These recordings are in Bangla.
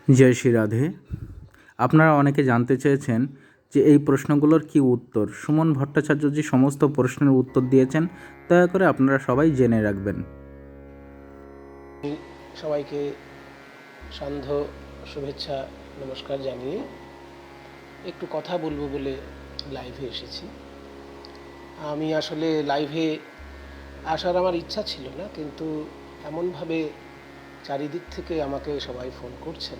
জয় শ্রী রাধে। আপনারা অনেকে জানতে চেয়েছেন যে এই প্রশ্নগুলোর কী উত্তর। সুমন ভট্টাচার্যজি সমস্ত প্রশ্নের উত্তর দিয়েছেন, দয়া করে আপনারা সবাই জেনে রাখবেন। সবাইকে সান্ধ্য শুভেচ্ছা নমস্কার জানিয়ে একটু কথা বলবো বলে লাইভে এসেছি। আমি আসলে লাইভে আসার আমার ইচ্ছা ছিল না, কিন্তু এমনভাবে চারিদিক থেকে আমাকে সবাই ফোন করছেন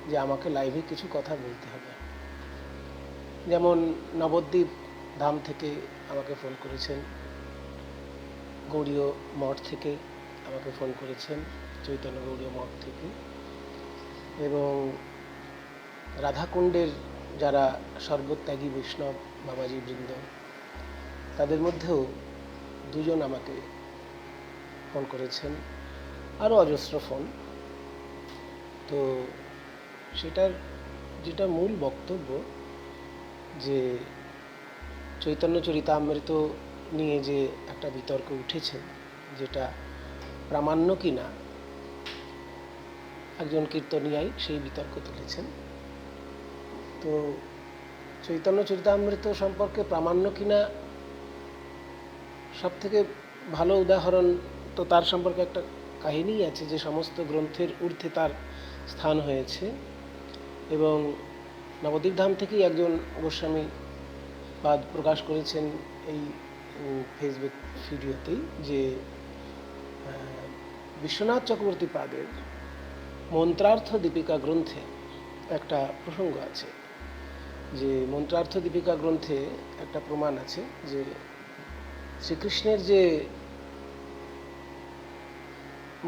যে আমাকে লাইভে কিছু কথা বলতে হবে। যেমন নবদ্বীপ ধাম থেকে আমাকে ফোন করেছেন, গৌড়ীয় মঠ থেকে আমাকে ফোন করেছেন, চৈতন্য গৌড়ীয় মঠ থেকে, এবং রাধাকুণ্ডের যারা সর্বত্যাগী বৈষ্ণব বাবাজি বৃন্দ, তাদের মধ্যেও দুজন আমাকে ফোন করেছেন, আরও অজস্র ফোন। তো সেটার যেটা মূল বক্তব্য, যে চৈতন্য চরিতামৃত নিয়ে যে একটা বিতর্ক উঠেছে, যেটা প্রামাণ্য কি না, একজন কীর্তনিয়াই সেই বিতর্ক তুলেছেন। তো চৈতন্য চরিতামৃত সম্পর্কে প্রামাণ্য কিনা সব থেকে ভালো উদাহরণ তো তার সম্পর্কে একটা কাহিনী আছে, যে সমস্ত গ্রন্থের ঊর্ধ্বে তার স্থান হয়েছে। এবং নবদ্বীপ ধাম থেকেই একজন গোস্বামী পাদ প্রকাশ করেছেন এই ফেসবুক ভিডিওতেই, যে বিশ্বনাথ চক্রবর্তী পাদের মন্ত্রার্থ দীপিকা গ্রন্থে একটা প্রসঙ্গ আছে, যে মন্ত্রার্থ দীপিকা গ্রন্থে একটা প্রমাণ আছে যে শ্রীকৃষ্ণের যে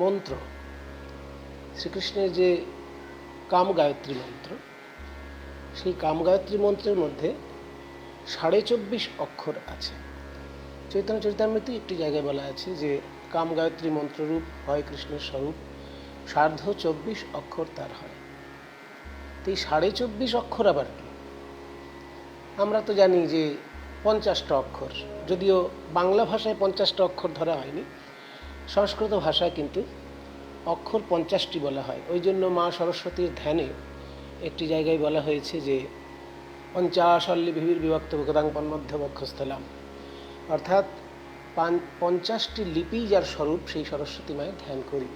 মন্ত্র, শ্রীকৃষ্ণের যে কাম গায়ত্রী মন্ত্র, সেই কাম গায়ত্রী মন্ত্রের মধ্যে 24.5 অক্ষর আছে। চৈতন্য চরিতামৃতে একটি জায়গায় বলা আছে যে কাম গায়ত্রী মন্ত্ররূপ হয় কৃষ্ণের স্বরূপ, 24.5 অক্ষর তার হয়। তো এই 24.5 অক্ষর আবার কি? আমরা তো জানি যে 50টা অক্ষর, যদিও বাংলা ভাষায় 50টা অক্ষর ধরা হয়নি, সংস্কৃত ভাষায় কিন্তু অক্ষর 50টি বলা হয়। ওই জন্য মা সরস্বতীর ধ্যানে একটি জায়গায় বলা হয়েছে যে পঞ্চাশল্লি বিভির বিভক্ত ভগদাঙ্কন মধ্য বক্ষস্থলাম, অর্থাৎ 50টি লিপি যার স্বরূপ, সেই সরস্বতী মায়ের ধ্যান করি।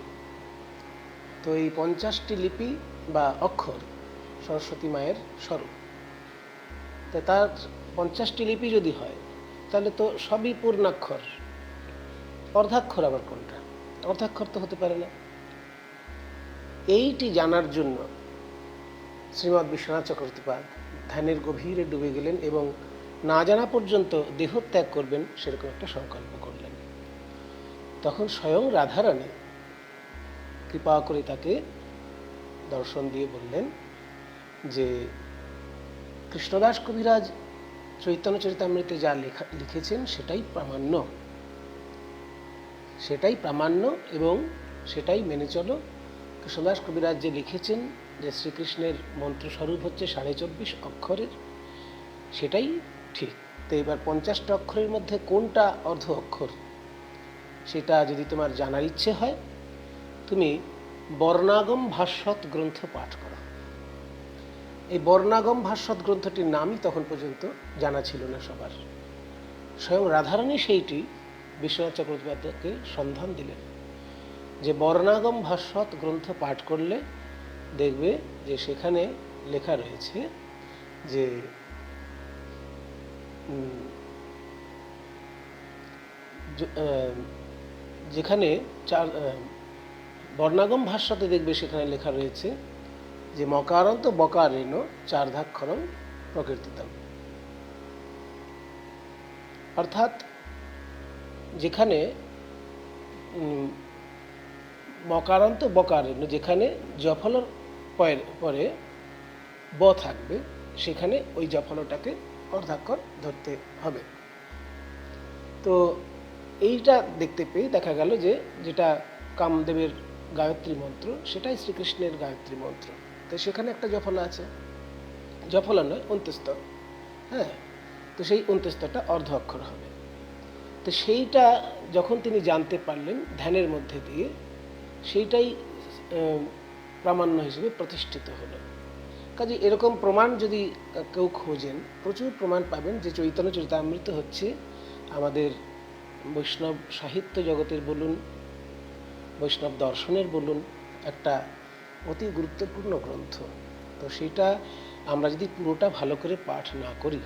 তো এই 50টি লিপি বা অক্ষর সরস্বতী মায়ের স্বরূপ। তো তার 50টি লিপি যদি হয়, তাহলে তো সবই পূর্ণাক্ষর। অর্ধাক্ষর আবার কোনটা? অর্ধাক্ষর তো হতে পারে না। এইটি জানার জন্য শ্রীমৎ বিশ্বনাথ চক্রবর্তী পাদ ধ্যানের গভীরে ডুবে গেলেন এবং না জানা পর্যন্ত দেহত্যাগ করবেন সেরকম একটা সংকল্প করলেন। তখন স্বয়ং রাধারানী কৃপা করে তাকে দর্শন দিয়ে বললেন যে কৃষ্ণদাস কবিরাজ চৈতন্য চরিতামৃতে যা লিখেছেন সেটাই প্রামাণ্য, সেটাই প্রামাণ্য এবং সেটাই মেনে চলো। কৃষ্ণদাস কবিরাজ যে লিখেছেন যে শ্রীকৃষ্ণের মন্ত্রস্বরূপ হচ্ছে 24.5 অক্ষরের, সেটাই ঠিক। তো এবার 50টা অক্ষরের মধ্যে কোনটা অর্ধ অক্ষর, সেটা যদি তোমার জানার ইচ্ছে হয়, তুমি বর্ণাগম ভাস্বত গ্রন্থ পাঠ করো। এই বর্ণাগম ভাস্বত গ্রন্থটির নামই তখন পর্যন্ত জানা ছিল না সবার। স্বয়ং রাধারানী সেইটি বিশ্বনাথ চক্রবর্তীকে সন্ধান দিলেন, যে বর্ণাগম ভাস্বত গ্রন্থ পাঠ করলে দেখবে যে সেখানে লেখা রয়েছে যে যেখানে বর্ণাগম ভাষ্যতে দেখবে সেখানে লেখা রয়েছে যে মকারান্ত বকারেণ চার্ধাক্ষরম প্রকীর্তিতম, অর্থাৎ যেখানে মকারান্ত বকারেণ, যেখানে জফলর পরে ব থাকবে, সেখানে ওই জফলটাকে অর্ধাক্ষর ধরতে হবে। তো এইটা দেখতে পেয়ে দেখা গেল যে যেটা কামদেবের গায়ত্রী মন্ত্র, সেটাই শ্রীকৃষ্ণের গায়ত্রী মন্ত্র। তো সেখানে একটা জফলা আছে, জফলা নয়, অন্ত্যস্ত। হ্যাঁ, তো সেই অন্ত্যস্তটা অর্ধ অক্ষর হবে। তো সেইটা যখন তিনি জানতে পারলেন ধ্যানের মধ্যে দিয়ে, সেইটাই প্রামাণ্য হিসেবে প্রতিষ্ঠিত হলো। কাজে এরকম প্রমাণ যদি কেউ খোঁজেন, প্রচুর প্রমাণ পাবেন যে চৈতন্য চরিতামৃত হচ্ছে আমাদের বৈষ্ণব সাহিত্য জগতের বলুন, বৈষ্ণব দর্শনের বলুন, একটা অতি গুরুত্বপূর্ণ গ্রন্থ। তো সেটা আমরা যদি পুরোটা ভালো করে পাঠ না করি,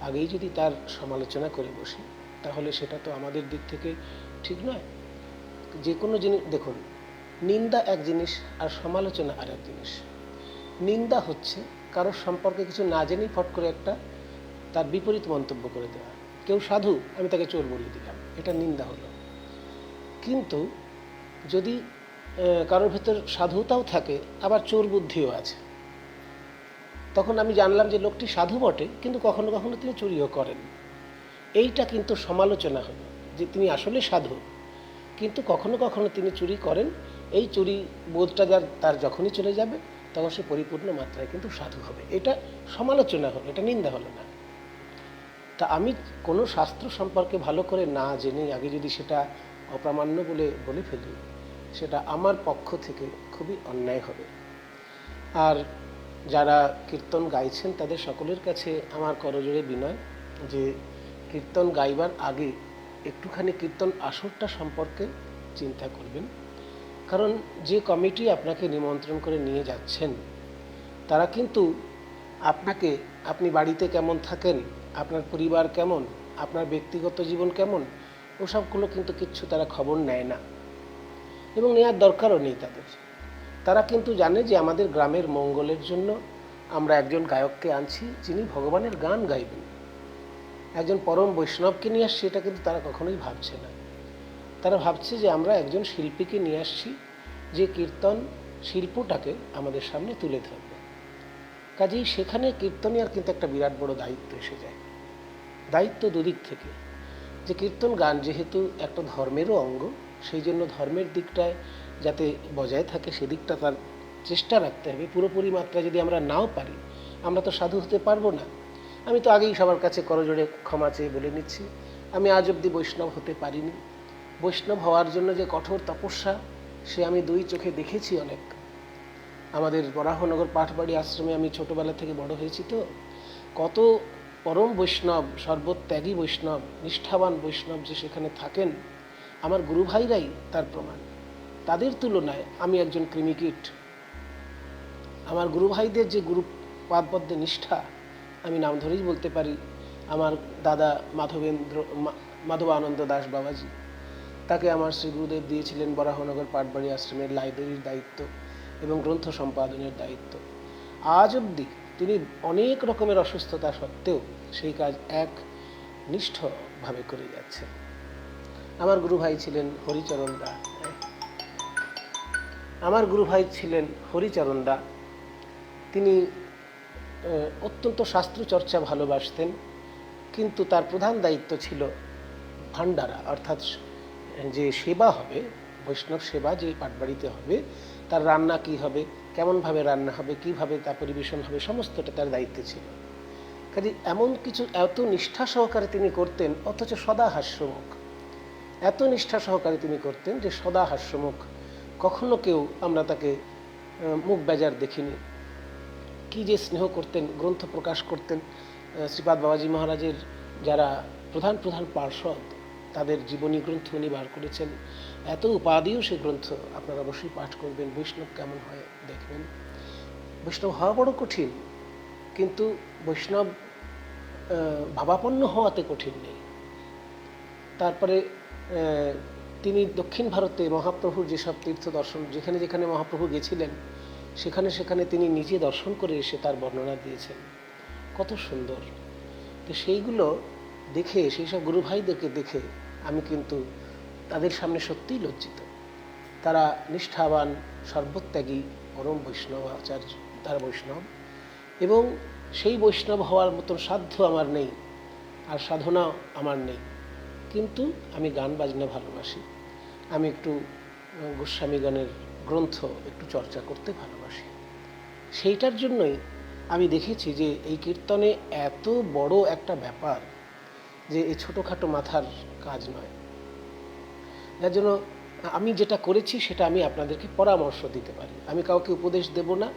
আগেই যদি তার সমালোচনা করে বসি, তাহলে সেটা তো আমাদের দিক থেকে ঠিক নয়। যে কোনো জিনিস দেখুন, নিন্দা এক জিনিস আর সমালোচনা আর এক জিনিস। নিন্দা হচ্ছে কারোর সম্পর্কে কিছু না জেনেই ফট করে একটা তার বিপরীত মন্তব্য করে দেওয়া। কেউ সাধু, আমি তাকে চোর বলে দিলাম, এটা নিন্দা হলো। কিন্তু যদি কারোর ভেতর সাধুতাও থাকে, আবার চোর বুদ্ধিও আছে, তখন আমি জানলাম যে লোকটি সাধু বটে, কিন্তু কখনো কখনো তিনি চুরিও করেন। এইটা কিন্তু সমালোচনা হলো যে তিনি আসলে সাধু, কিন্তু কখনো কখনো তিনি চুরি করেন। এই চুরি বোধটা তার যখনই চলে যাবে, তখন সে পরিপূর্ণ মাত্রায় কিন্তু সাধু হবে। এটা সমালোচনা হলো, এটা নিন্দা হলো না। তা আমি কোনো শাস্ত্র সম্পর্কে ভালো করে না জেনে আগে যদি সেটা অপ্রামাণ্য বলে ফেলি, সেটা আমার পক্ষ থেকে খুবই অন্যায় হবে। আর যারা কীর্তন গাইছেন তাদের সকলের কাছে আমার করজোড়ে বিনয় যে কীর্তন গাইবার আগে একটুখানি কীর্তন আসরটা সম্পর্কে চিন্তা করবেন। কারণ যে কমিটি আপনাকে নিমন্ত্রণ করে নিয়ে যাচ্ছেন, তারা কিন্তু আপনাকে, আপনি বাড়িতে কেমন থাকেন, আপনার পরিবার কেমন, আপনার ব্যক্তিগত জীবন কেমন, ওসবগুলো কিন্তু কিচ্ছু তারা খবর নেয় না, এবং নেওয়ার দরকারও নেই তাদের। তারা কিন্তু জানে যে আমাদের গ্রামের মঙ্গলের জন্য আমরা একজন গায়ককে আনছি যিনি ভগবানের গান গাইবেন। একজন পরম বৈষ্ণবকে নিয়ে আসছি, এটা কিন্তু তারা কখনোই ভাবছে না। তারা ভাবছে যে আমরা একজন শিল্পীকে নিয়ে আসছি যে কীর্তন শিল্পটাকে আমাদের সামনে তুলে ধরবে। কাজেই সেখানে কীর্তনিয়ার কিন্তু একটা বিরাট বড় দায়িত্ব এসে যায়। দায়িত্ব দুদিক থেকে, যে কীর্তন গান যেহেতু একটা ধর্মেরও অঙ্গ, সেই জন্য ধর্মের দিকটায় যাতে বজায় থাকে সেদিকটা তার চেষ্টা রাখতে হবে। পুরোপুরি মাত্রা যদি আমরা নাও পারি, আমরা তো সাধু হতে পারবো না। আমি তো আগেই সবার কাছে করজোড়ে ক্ষমা চেয়ে বলে নিচ্ছি, আমি আজ অবধি বৈষ্ণব হতে পারিনি। বৈষ্ণব হওয়ার জন্য যে কঠোর তপস্যা, সে আমি দুই চোখে দেখেছি অনেক। আমাদের বরাহনগর পাঠবাড়ি আশ্রমে আমি ছোটোবেলা থেকে বড় হয়েছি, তো কত পরম বৈষ্ণব, সর্বত্যাগী বৈষ্ণব, নিষ্ঠাবান বৈষ্ণব যে সেখানে থাকেন, আমার গুরু ভাইরাই তার প্রমাণ। তাদের তুলনায় আমি একজন কৃমিকীট। আমার গুরু ভাইদের যে গুরু পাদপদ্মে নিষ্ঠা, আমি নাম ধরেই বলতে পারি, আমার দাদা মাধবানন্দ দাস বাবাজি, তাকে আমার শ্রী গুরুদেব দিয়েছিলেন বরাহনগর পাঠবাড়ি আশ্রমের লাইব্রেরির দায়িত্ব এবং গ্রন্থ সম্পাদনের দায়িত্ব। আজ অবধি তিনি অনেক রকমের অসুস্থতা সত্ত্বেও সেই কাজ এক নিষ্ঠভাবে করে যাচ্ছেন। আমার গুরু ভাই ছিলেন হরিচরণ দা। তিনি অত্যন্ত শাস্ত্রচর্চা ভালোবাসতেন, কিন্তু তার প্রধান দায়িত্ব ছিল ভান্ডারা, অর্থাৎ যে সেবা হবে, বৈষ্ণব সেবা যে পাঠবাড়িতে হবে, তার রান্না কী হবে, কেমনভাবে রান্না হবে, কীভাবে তা পরিবেশন হবে, সমস্তটা তার দায়িত্বে ছিল। কাজে এমন কিছু এত নিষ্ঠা সহকারে তিনি করতেন, অথচ সদা হাস্যমুখ। এত নিষ্ঠা সহকারে তিনি করতেন যে সদা হাস্যমুখ, কখনো কেউ আমরা তাকে মুখ বেজার দেখিনি। কি যে স্নেহ করতেন, গ্রন্থ প্রকাশ করতেন। শ্রীপাদ বাবাজি মহারাজের যারা প্রধান পার্ষদ, তাদের জীবনী গ্রন্থ উনি বার করেছেন। এত উপাধিও সেই গ্রন্থ আপনারা অবশ্যই পাঠ করবেন। বৈষ্ণব কেমন হয় দেখবেন। বৈষ্ণব হওয়া বড় কঠিন, কিন্তু বৈষ্ণব ভাবাপন্ন হওয়াতে কঠিন নেই। তারপরে তিনি দক্ষিণ ভারতে মহাপ্রভুর যেসব তীর্থ দর্শন, যেখানে যেখানে মহাপ্রভু গেছিলেন, সেখানে তিনি নিজে দর্শন করে এসে তার বর্ণনা দিয়েছেন। কত সুন্দর! তো সেইগুলো দেখে, সেই সব গুরু ভাইদেরকে দেখে আমি কিন্তু তাদের সামনে সত্যিই লজ্জিত। তারা নিষ্ঠাবান, সর্বত্যাগী, পরম বৈষ্ণব আচার্য, তারা বৈষ্ণব, এবং সেই বৈষ্ণব হওয়ার মতন সাধ্য আমার নেই, আর সাধনা আমার নেই। কিন্তু আমি গান বাজনা ভালোবাসি, আমি একটু গোস্বামীগণের গ্রন্থ একটু চর্চা করতে ভালোবাসি। সেইটার জন্যই আমি দেখেছি যে এই কীর্তনে এত বড় একটা ব্যাপার, যে এই ছোটোখাটো মাথার কাজ নয়। যার জন্য আমি যেটা করেছি সেটা আমি আপনাদেরকে পরামর্শ দিতে পারি, আমি কাউকে উপদেশ দেব না,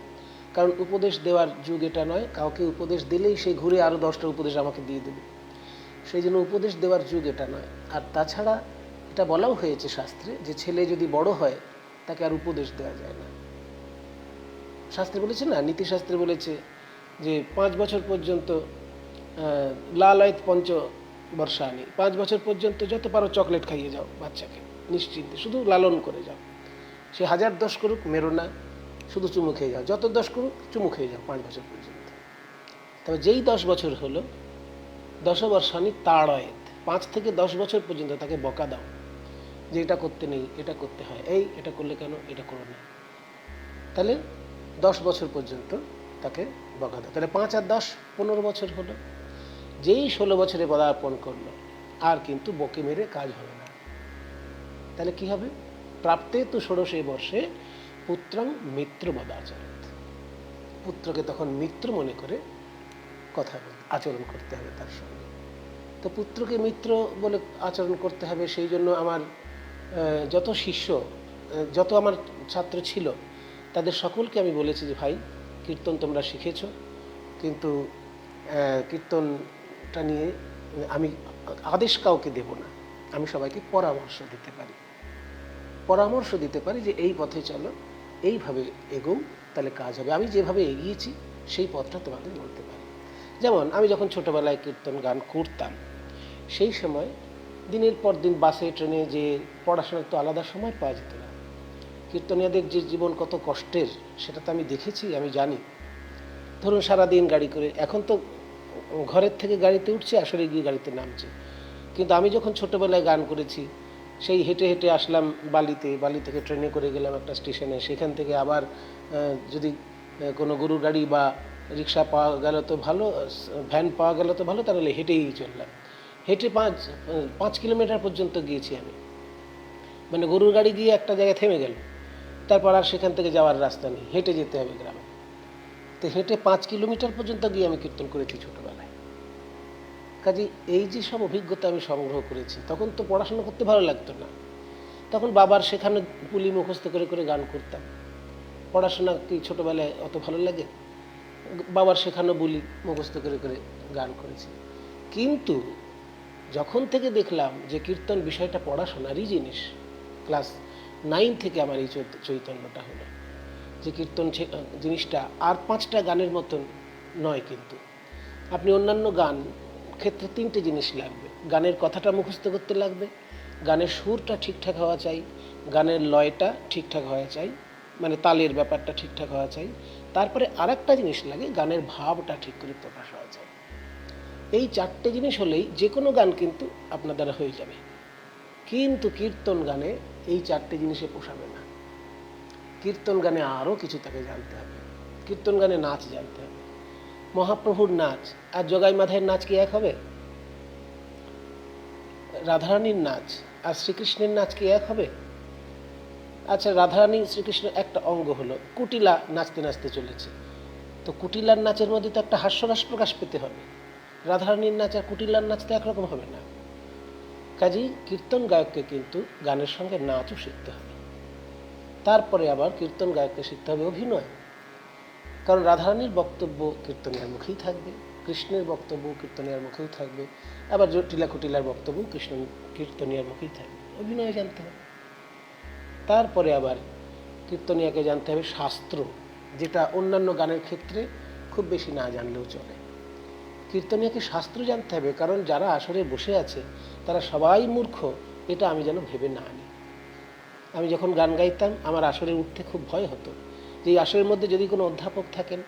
কারণ উপদেশ দেওয়ার যুগ এটা নয়। কাউকে উপদেশ দিলেই সে ঘুরে আরও 10টা উপদেশ আমাকে দিয়ে দেবে, সেই জন্য উপদেশ দেওয়ার যুগ এটা নয়। আর তাছাড়া এটা বলাও হয়েছে শাস্ত্রে যে ছেলে যদি বড় হয় তাকে আর উপদেশ দেওয়া যায় না। শাস্ত্রে বলেছে না, নীতিশাস্ত্রে বলেছে যে 5 বছর পর্যন্ত লালয়ত পঞ্চ বর্ষানি, 5 বছর পর্যন্ত যত পারো চকলেট খাইয়ে যাও বাচ্চাকে, নিশ্চিন্তে শুধু লালন করে যাও। সে 1000 দোষ করুক, মেরো না, শুধু চুমু খেয়ে যাও, যত দোষ করুক চুমু খেয়ে যাও 5 বছর পর্যন্ত। তবে যেই 10 বছর হলো, 10 বর্ষানি তাড়য়েত, 5 থেকে 10 বছর পর্যন্ত তাকে বকা দাও যে এটা করতে নেই, এটা করতে হয়, এই এটা করলে কেন, এটা করো না। তাহলে 10 বছর পর্যন্ত তাকে বকা দাও। তাহলে 5 আর 10 15 বছর হলো। যেই 16 বছরে পদার্পণ করলো আর কিন্তু বকে মেরে কাজ হবে না। তাহলে কি হবে? প্রাপ্তে তো ষোড়শে বর্ষে পুত্রং মিত্র বদাচরত, পুত্রকে তখন মিত্র মনে করে কথা আচরণ করতে হবে তার সঙ্গে। তো পুত্রকে মিত্র বলে আচরণ করতে হবে। সেই জন্য আমার যত শিষ্য, যত আমার ছাত্র ছিল, তাদের সকলকে আমি বলেছি যে ভাই, কীর্তন তোমরা শিখেছ, কিন্তু কীর্তনটা নিয়ে আমি আদেশ কাউকে দেব না, আমি সবাইকে পরামর্শ দিতে পারি, পরামর্শ দিতে পারি যে এই পথে চলো, এইভাবে এগোও, তাহলে কাজ হবে। আমি যেভাবে এগিয়েছি সেই পথটা তোমাদের বলতে পারি। যেমন আমি যখন ছোটোবেলায় কীর্তন গান করতাম, সেই সময় দিনের পর দিন বাসে ট্রেনে যে পড়াশোনার তো আলাদা সময় পাওয়া যেত না। কীর্তনীয়দের যে জীবন কত কষ্টের সেটা তো আমি দেখেছি, আমি জানি। ধরুন সারাদিন গাড়ি করে, এখন তো ঘরের থেকে গাড়িতে উঠছে, আসলে গিয়ে গাড়িতে নামছে, কিন্তু আমি যখন ছোটোবেলায় গান করেছি, সেই হেঁটে হেঁটে আসলাম বালিতে, বালি থেকে ট্রেনে করে গেলাম একটা স্টেশনে, সেখান থেকে আবার যদি কোনো গরুর গাড়ি বা রিক্সা পাওয়া গেল তো ভালো, ভ্যান পাওয়া গেল তো ভালো, তাহলে হেঁটেই চললাম। হেঁটে 5 কিলোমিটার পর্যন্ত গিয়েছি আমি, মানে গরুর গাড়ি গিয়ে একটা জায়গায় থেমে গেল, তারপর আর সেখান থেকে যাওয়ার রাস্তা নেই, হেঁটে যেতে হবে গ্রামে। তো হেঁটে 5 কিলোমিটার পর্যন্ত গিয়ে আমি কীর্তন করেছি ছোটোবেলায়। কাজে এই যে সব অভিজ্ঞতা আমি সংগ্রহ করেছি, তখন তো পড়াশোনা করতে ভালো লাগতো না, তখন বাবার শেখানো পুলি মুখস্থ করে করে গান করতাম। পড়াশোনা কি ছোটোবেলায় অত ভালো লাগে? বাবার শেখানো বুলি মুখস্থ করে করে গান করেছি। কিন্তু যখন থেকে দেখলাম যে কীর্তন বিষয়টা পড়াশোনারই জিনিস, ক্লাস 9 থেকে আমার এই চৈতন্যটা হলো যে কীর্তন জিনিসটা আর 5টা গানের মতন নয়। কিন্তু আপনি অন্যান্য গান ক্ষেত্রে 3টে জিনিস লাগবে। গানের কথাটা মুখস্থ করতে লাগবে, গানের সুরটা ঠিকঠাক হওয়া চাই, গানের লয়টা ঠিকঠাক হওয়া চাই, মানে তালের ব্যাপারটা ঠিকঠাক হওয়া চাই, তারপরে আরেকটা জিনিস লাগে, গানের ভাবটা ঠিক করে প্রকাশ হওয়া চাই। এই 4টে জিনিস হলেই যে কোনো গান কিন্তু আপনার দ্বারা হয়ে যাবে। কিন্তু কীর্তন গানে এই 4টে জিনিসে পোষাবে না। কীর্তন গানে আরও কিছু তাকে জানতে হবে। কীর্তন গানে নাচ জানতে হবে। মহাপ্রভুর নাচ আর জগাই মাধাইয়ের নাচ কি এক হবে? রাধারানীর নাচ আর শ্রীকৃষ্ণের নাচ কি এক হবে? আচ্ছা, রাধারানী শ্রীকৃষ্ণের একটা অঙ্গ হলো, কুটিলা নাচতে নাচতে চলেছে, তো কুটিলার নাচের মধ্যে তো একটা হাস্যরস প্রকাশ পেতে হবে। রাধারানীর নাচ আর কুটিলার নাচ তো একরকম হবে না। কাজেই কীর্তন গায়ককে কিন্তু গানের সঙ্গে নাচও শিখতে হবে। তারপরে আবার কীর্তন গায়ককে শিখতে হবে অভিনয়, কারণ রাধারানীর বক্তব্য কীর্তনিয়ার মুখেই থাকবে, কৃষ্ণের বক্তব্য কীর্তনিয়ার মুখেও থাকবে, আবার জটিলা কুটিলার বক্তব্য কীর্তনিয়ার মুখেই থাকবে। অভিনয় জানতে হবে। তারপরে আবার কীর্তনিয়াকে জানতে হবে শাস্ত্র, যেটা অন্যান্য গানের ক্ষেত্রে খুব বেশি না জানলেও চলে। কীর্তনিয়াকে শাস্ত্র জানতে হবে, কারণ যারা আসরে বসে আছে তারা সবাই মূর্খ, এটা আমি যেন ভেবে না আনি। আমি যখন গান গাইতাম আমার আসরে উঠতে খুব ভয় হতো যে এই আসরের মধ্যে যদি কোনো অধ্যাপক থাকেন,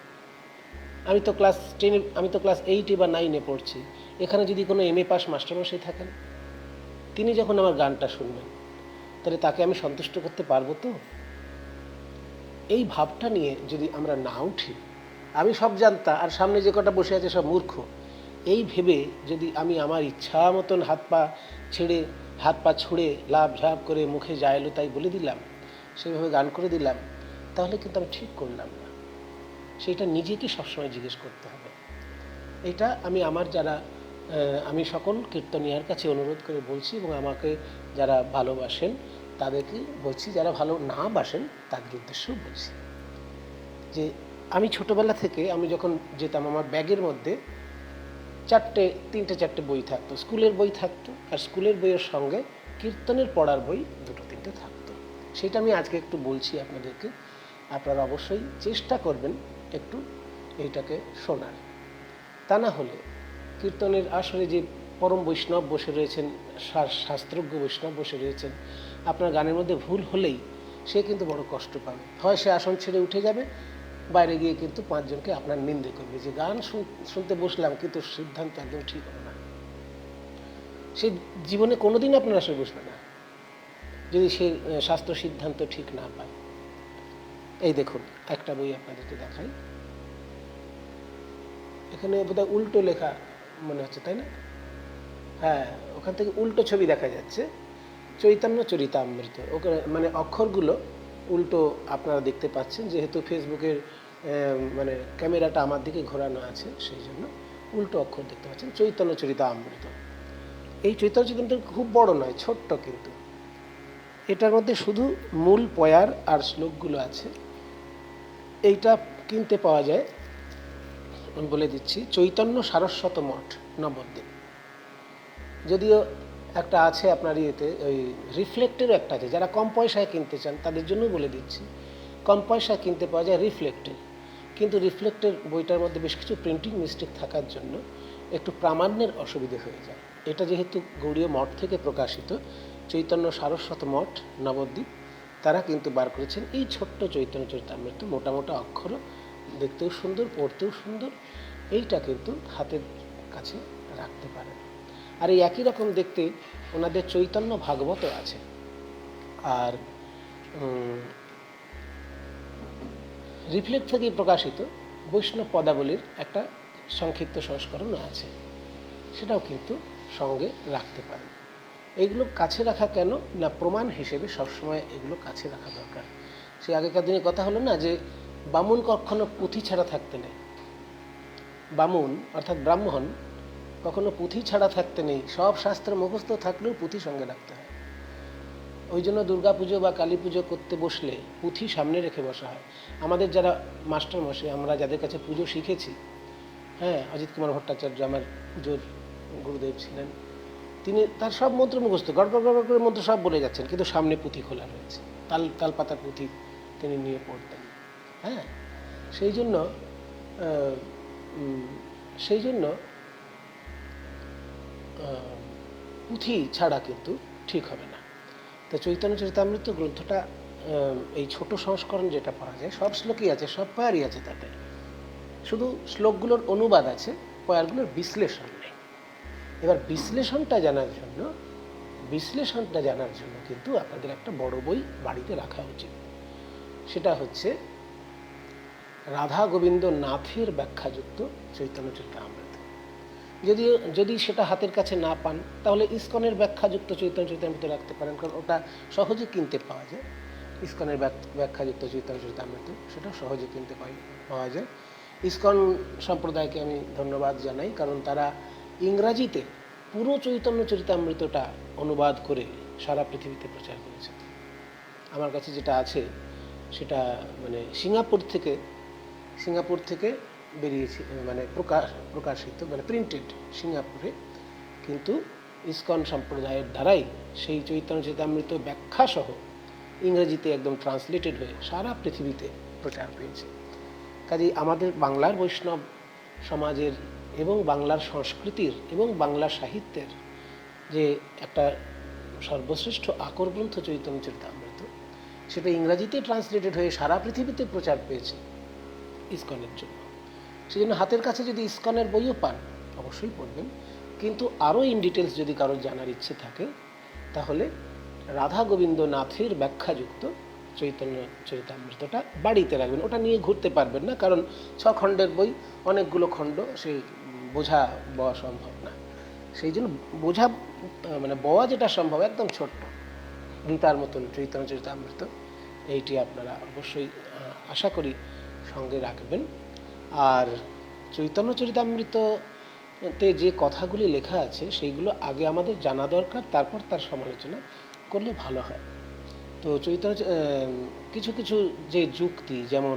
আমি তো ক্লাস 8 বা 9 পড়ছি, এখানে যদি কোনো MA পাস মাস্টারমশাই থাকেন, তিনি যখন আমার গানটা শুনবেন, তাহলে তাকে আমি সন্তুষ্ট করতে পারবো তো? এই ভাবটা নিয়ে যদি আমরা না উঠি, আমি সব জানতা আর সামনে যে কটা বসে আছে সব মূর্খ, এই ভেবে যদি আমি আমার ইচ্ছা মতন হাত পা ছুঁড়ে লাভ ঝাপ করে মুখে যা এলো তাই বলে দিলাম, সেইভাবে গান করে দিলাম, তাহলে কিন্তু আমি ঠিক করলাম না। সেটা নিজেকে সবসময় জিজ্ঞেস করতে হবে। এটা আমি সকল কীর্তনিয়ার কাছে অনুরোধ করে বলছি, এবং আমাকে যারা ভালোবাসেন তাদেরকে বলছি, যারা ভালো না বাসেন তাদের উদ্দেশ্যেও বলছি যে আমি ছোটোবেলা থেকে আমি যখন যেতাম, আমার ব্যাগের মধ্যে তিনটে চারটে বই থাকতো, স্কুলের বই থাকতো, আর স্কুলের বইয়ের সঙ্গে কীর্তনের পড়ার বই দুটো তিনটে থাকতো। সেটা আমি আজকে একটু বলছি আপনাদেরকে, আপনারা অবশ্যই চেষ্টা করবেন একটু এইটাকে শোনার। তা না হলে কীর্তনের আসলে যে পরম বৈষ্ণব বসে রয়েছেন, শাস্ত্রজ্ঞ বৈষ্ণব বসে রয়েছেন, আপনার গানের মধ্যে ভুল হলেই সে কিন্তু বড় কষ্ট পাবে। হয় সে আসন ছেড়ে উঠে যাবে, বাইরে গিয়ে কিন্তু পাঁচজনকে আপনার নিন্দে করবে যে গান শুনতে বসলাম কিন্তু সিদ্ধান্ত একদম ঠিক হলো না। সে জীবনে কোনোদিন আপনার আসলে বসবে না যদি সে শাস্ত্র সিদ্ধান্ত ঠিক না পায়। এই দেখুন একটা বই আপনাদেরকে দেখাই, এখানে বোধহয় উল্টো লেখা মনে হচ্ছে, তাই না? হ্যাঁ, ওখান থেকে উল্টো ছবি দেখা যাচ্ছে, চৈতন্য চরিতামৃত। ওখানে মানে অক্ষরগুলো উল্টো আপনারা দেখতে পাচ্ছেন, যেহেতু ফেসবুকের মানে ক্যামেরাটা আমার দিকে ঘোরানো আছে সেই জন্য উল্টো অক্ষর দেখতে পাচ্ছেন, চৈতন্য চরিতামৃত। এই চৈতন্য চরিতামৃত খুব বড় নয়, ছোট্ট, কিন্তু এটার মধ্যে শুধু মূল পয়ার আর শ্লোকগুলো আছে। এইটা কিনতে পাওয়া যায়, আমি বলে দিচ্ছি, চৈতন্য সারস্বত মঠ, নবদ্বীপ। যদিও একটা আছে আপনার ইয়েতে, ওই রিফ্লেক্টেরও একটা আছে, যারা কম পয়সায় কিনতে চান তাদের জন্য বলে দিচ্ছি, কম পয়সায় কিনতে পাওয়া যায় রিফ্লেক্টের। কিন্তু রিফ্লেক্টের বইটার মধ্যে বেশ কিছু প্রিন্টিং মিস্টেক থাকার জন্য একটু প্রামাণ্যের অসুবিধে হয়ে যায়। এটা যেহেতু গৌড়ীয় মঠ থেকে প্রকাশিত, চৈতন্য সারস্বত মঠ, নবদ্বীপ, তারা কিন্তু বার করেছেন এই ছোট্ট চৈতন্য চরিতামৃত, মোটা মোটা অক্ষর, দেখতেও সুন্দর, পড়তেও সুন্দর। এইটা কিন্তু হাতের কাছে রাখতে পারেন। আর এই একই রকম দেখতে ওনাদের চৈতন্য ভাগবতও আছে, আর রিফ্লেক্ট থেকে প্রকাশিত বৈষ্ণব পদাবলীর একটা সংক্ষিপ্ত সংস্করণও আছে, সেটাও কিন্তু সঙ্গে রাখতে পারেন। এইগুলো কাছে রাখা কেন না, প্রমাণ হিসেবে সবসময় এগুলো কাছে রাখা দরকার। সে আগেকার দিনে কথা হলো না যে বামুন কখনো পুঁথি ছাড়া থাকতে নেই, বামুন অর্থাৎ ব্রাহ্মণ কখনো পুঁথি ছাড়া থাকতে নেই, সব শাস্ত্র মুখস্থ থাকলেও পুঁথি সঙ্গে রাখতে হয়। ওই জন্য দুর্গা পুজো বা কালী পুজো করতে বসলে পুঁথি সামনে রেখে বসা হয়। আমাদের যারা মাস্টারমশাই, আমরা যাদের কাছে পুজো শিখেছি, হ্যাঁ, অজিত কুমার ভট্টাচার্য আমার পুজোর গুরুদেব ছিলেন, তিনি তার সব মন্ত্র মুখস্থ, গড় গড় গড় করে মন্ত্র সব বলে যাচ্ছেন, কিন্তু সামনে পুঁথি খোলা রয়েছে, তালপাতার পুঁথি তিনি নিয়ে পড়তেন। হ্যাঁ, সেই জন্য পুঁথি ছাড়া কিন্তু ঠিক হবে না। তো চৈতন্য চরিতামৃত গ্রন্থটা এই ছোট সংস্করণ যেটা পাওয়া যায়, সব শ্লোকই আছে, সব পয়ারই আছে, তাতে শুধু শ্লোকগুলোর অনুবাদ আছে, পয়ারগুলোর বিশ্লেষণ নেই। এবার বিশ্লেষণটা জানার জন্য কিন্তু আপনাদের একটা বড় বই বাড়িতে রাখা উচিত। সেটা হচ্ছে রাধা গোবিন্দ নাথের ব্যাখ্যাযুক্ত চৈতন্য চরিতামৃত। যদি সেটা হাতের কাছে না পান, তাহলে ইসকনের ব্যাখ্যাযুক্ত চৈতন্য চরিতামৃত রাখতে পারেন, কারণ ওটা সহজে কিনতে পাওয়া যায়। ইসকনের ব্যাখ্যাযুক্ত চৈতন্য চরিতামৃত সেটা সহজে কিনতে পাওয়া যায়। ইসকন সম্প্রদায়কে আমি ধন্যবাদ জানাই, কারণ তারা ইংরাজিতে পুরো চৈতন্য চরিতামৃতটা অনুবাদ করে সারা পৃথিবীতে প্রচার করেছে। আমার কাছে যেটা আছে সেটা মানে সিঙ্গাপুর থেকে বেরিয়েছে, মানে প্রকাশিত, মানে প্রিন্টেড সিঙ্গাপুরে, কিন্তু ইসকন সম্প্রদায়ের দ্বারাই সেই চৈতন্য চরিতামৃত ব্যাখ্যাসহ ইংরেজিতে একদম ট্রান্সলেটেড হয়ে সারা পৃথিবীতে প্রচার পেয়েছে। কাজেই আমাদের বাংলার বৈষ্ণব সমাজের এবং বাংলার সংস্কৃতির এবং বাংলা সাহিত্যের যে একটা সর্বশ্রেষ্ঠ আকর গ্রন্থ চৈতন্য চরিতামৃত, সেটা ইংরাজিতে ট্রান্সলেটেড হয়ে সারা পৃথিবীতে প্রচার পেয়েছে ইসকনের জন্য। সেই জন্য হাতের কাছে যদি ইসকনের বইও পান অবশ্যই পড়বেন, কিন্তু আরও ইন ডিটেলস যদি কারোর জানার ইচ্ছে থাকে তাহলে রাধা গোবিন্দ নাথের ব্যাখ্যাযুক্ত চৈতন্য চরিতামৃতটা বাড়িতে রাখবেন। ওটা নিয়ে ঘুরতে পারবেন না, কারণ 6 খণ্ডের বই, অনেকগুলো খণ্ড, সেই বওয়া সম্ভব না। সেই জন্য বওয়া যেটা সম্ভব একদম ছোট্ট গীতার মতন চৈতন্য চরিতামৃত, এইটি আপনারা অবশ্যই আশা করি সঙ্গে রাখবেন। আর চৈতন্য চরিতামৃততে যে কথাগুলি লেখা আছে সেইগুলো আগে আমাদের জানা দরকার, তারপর তার সমালোচনা করলে ভালো হয়। তো চৈতন্য কিছু কিছু যে যুক্তি, যেমন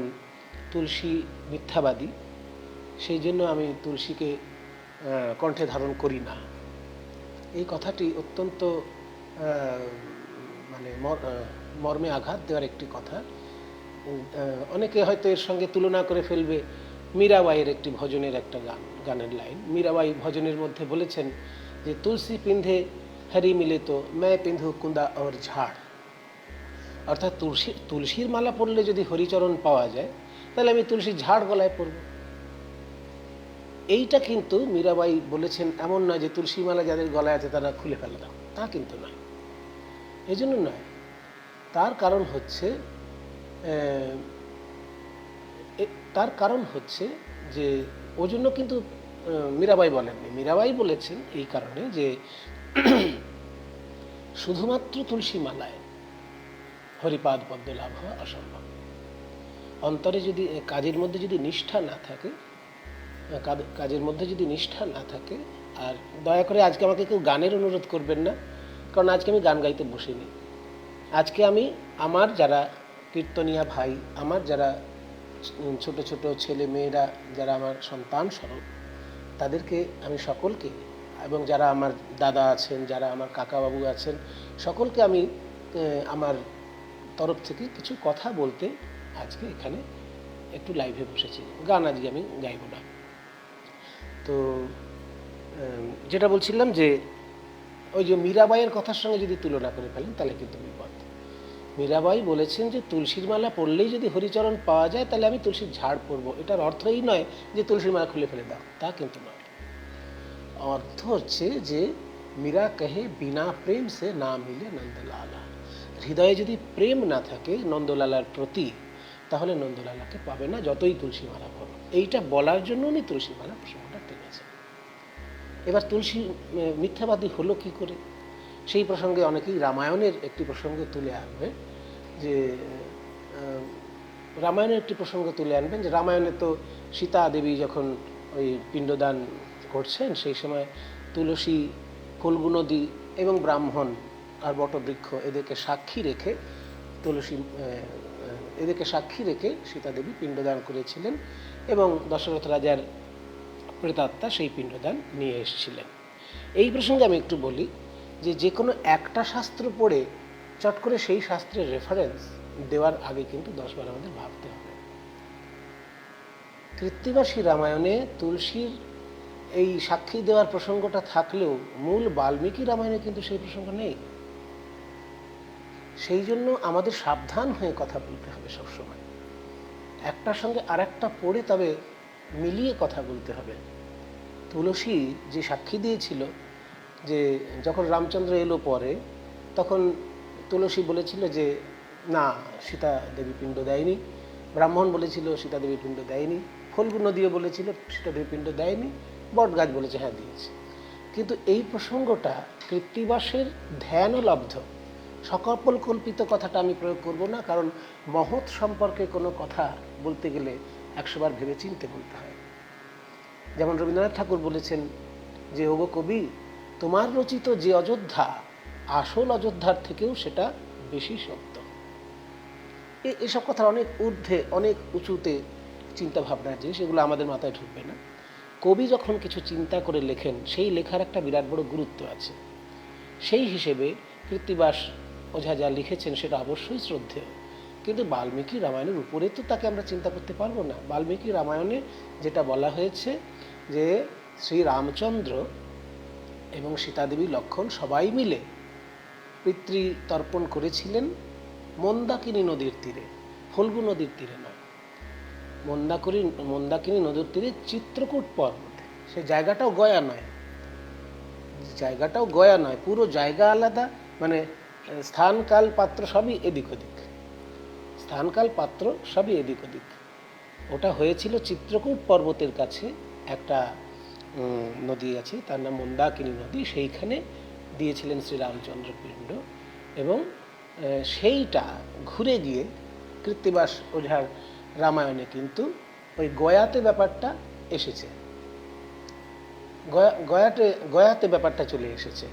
তুলসী মিথ্যাবাদী, সেই জন্য আমি তুলসীকে কণ্ঠে ধারণ করি না, এই কথাটি অত্যন্ত মানে মর্মে আঘাত দেওয়ার একটি কথা। অনেকে হয়তো এর সঙ্গে তুলনা করে ফেলবে মীরাবাইয়ের একটি ভজনের একটা গানের লাইন। মীরাবাই ভজনের মধ্যে বলেছেন যে তুলসী পিন্ধে হরি মিলে তো मैं পিন্ধু কুন্দা और ঝাড়, অর্থাৎ তুলসীর মালা পরলে যদি হরিচরণ পাওয়া যায় তাহলে আমি তুলসীর ঝাড় গলায় পরব। এইটা কিন্তু মীরাবাই বলেছেন এমন নয় যে তুলসী মালা যাদের গলায় আছে তারা খুলে ফেলে দাও, তা কিন্তু নয়। এই জন্য নয়, তার কারণ হচ্ছে যে ওই জন্য কিন্তু মীরাবাই বলেননি। মীরাবাই বলেছেন এই কারণে যে শুধুমাত্র তুলসী মালায় হরিপাদ পদ্ম লাভ হওয়া অসম্ভব। অন্তরে যদি কাজের মধ্যে যদি নিষ্ঠা না থাকে, আর দয়া করে আজকে আমাকে কেউ গানের অনুরোধ করবেন না, কারণ আজকে আমি গান গাইতে বসিনি। আজকে আমি আমার যারা কীর্তনিয়া ভাই, আমার যারা ছোট ছোট ছেলে মেয়েরা, যারা আমার সন্তান স্বরূপ, তাদেরকে আমি সকলকে, এবং যারা আমার দাদা আছেন, যারা আমার কাকাবাবু আছেন, সকলকে আমি আমার তরফ থেকে কিছু কথা বলতে আজকে এখানে একটু লাইভে বসেছি। গান আজকে আমি গাইব না। তো যেটা বলছিলাম যে ওই যে মীরাবাইয়ের কথার সঙ্গে যদি তুলনা করে ফেলেন তাহলে কিন্তু বিপদ। মীরাবাই বলেছেন যে তুলসীর মালা পরলেই যদি হরিচরণ পাওয়া যায় তাহলে আমি তুলসীর ঝাড় পরবো। এটার অর্থ এই নয় যে তুলসীর মালা খুলে ফেলে দাও, তা কিন্তু নয়। অর্থ হচ্ছে যে মীরা কহে বিনা প্রেম সে না মিলে নন্দলালা। হৃদয়ে যদি প্রেম না থাকে নন্দলালার প্রতি, তাহলে নন্দলালাকে পাবে না যতই তুলসী মালা পড়ো। এইটা বলার জন্য উনি তুলসী মালা প্রসঙ্গটা টেনেছেন। এবার তুলসী মিথ্যাবাদী হলো কি করে, সেই প্রসঙ্গে অনেকেই রামায়ণের একটি প্রসঙ্গ তুলে আনবে, যে রামায়ণের একটি প্রসঙ্গ তুলে আনবেন যে রামায়ণে তো সীতা দেবী যখন ওই পিণ্ডদান করছেন, সেই সময় তুলসী, ফল্গু নদী এবং ব্রাহ্মণ আর বটবৃক্ষ এদেরকে সাক্ষী রেখে সীতা দেবী পিণ্ডদান করেছিলেন, এবং দশরথ রাজার প্রেতাত্মা সেই পিণ্ডদান নিয়ে এসেছিলেন। এই প্রসঙ্গে আমি একটু বলি যে কোনো একটা শাস্ত্র পড়ে চট করে সেই শাস্ত্রের রেফারেন্স দেওয়ার আগে কিন্তু 10-12 আমাদের ভাবতে হবে। কৃত্তিবাসী রামায়ণে তুলসীর এই সাক্ষী দেওয়ার প্রসঙ্গটা থাকলেও মূল বাল্মীকি রামায়ণে কিন্তু সেই প্রসঙ্গ নেই। সেই জন্য আমাদের সাবধান হয়ে কথা বলতে হবে সবসময়। একটার সঙ্গে আরেকটা পড়ে তবে মিলিয়ে কথা বলতে হবে। তুলসী যে সাক্ষী দিয়েছিল যে যখন রামচন্দ্র এলো পরে, তখন তুলসী বলেছিল যে না, সীতা দেবী পিণ্ড দেয়নি। ব্রাহ্মণ বলেছিল সীতা দেবী পিণ্ড দেয়নি। ফল্গু নদীও বলেছিল সীতা দেবী পিণ্ড দেয়নি। বট গাছ বলেছে হ্যাঁ দিয়েছে। কিন্তু এই প্রসঙ্গটা কৃত্তিবাসের ধ্যানলব্ধ, সকল্প কল্পিত কথাটা আমি প্রয়োগ করব না, কারণ মহৎ সম্পর্কে কোনো কথা বলতে গেলে 100 বার ভেবে চিনতে বলতে হয়। যেমন রবীন্দ্রনাথ ঠাকুর বলেছেন যে ওগো কবি, তোমার রচিত যে অযোধ্যা, আসল অযোধ্যার থেকেও সেটা বেশি সত্য। এসব কথা অনেক ঊর্ধ্বে, অনেক উঁচুতে চিন্তা ভাবনার জিনিস, এগুলো আমাদের মাথায় ঢুকবে না। কবি যখন কিছু চিন্তা করে লেখেন, সেই লেখার একটা বিরাট বড় গুরুত্ব আছে। সেই হিসেবে কৃত্তিবাস ওঝা যা লিখেছেন সেটা অবশ্যই শ্রদ্ধেয়, কিন্তু বাল্মীকি রামায়ণের উপরে তো তাকে আমরা চিন্তা করতে পারবো না। বাল্মীকি রামায়ণে যেটা বলা হয়েছে যে শ্রী রামচন্দ্র এবং সীতাদেবী লক্ষ্মণ সবাই মিলে পিতৃতর্পণ করেছিলেন মন্দাকিনী নদীর তীরে, ফল্গু নদীর তীরে নয়। মন্দাকিনী নদীর তীরে চিত্রকূট পর্বতে। সে জায়গাটাও গয়া নয়, পুরো জায়গা আলাদা, মানে স্থান কাল পাত্র সবই এদিক ওদিক। ওটা হয়েছিল চিত্রকূট পর্বতের কাছে একটা নদী আছে, তার নাম মন্দাকিনী নদী। সেইখানে দিয়েছিলেন শ্রীরামচন্দ্র পিণ্ড, এবং সেইটা ঘুরে গিয়ে কৃত্তিবাস ওঝার রামায়ণে কিন্তু ওই গয়াতে ব্যাপারটা এসেছে, গয়াতে ব্যাপারটা চলে এসেছে।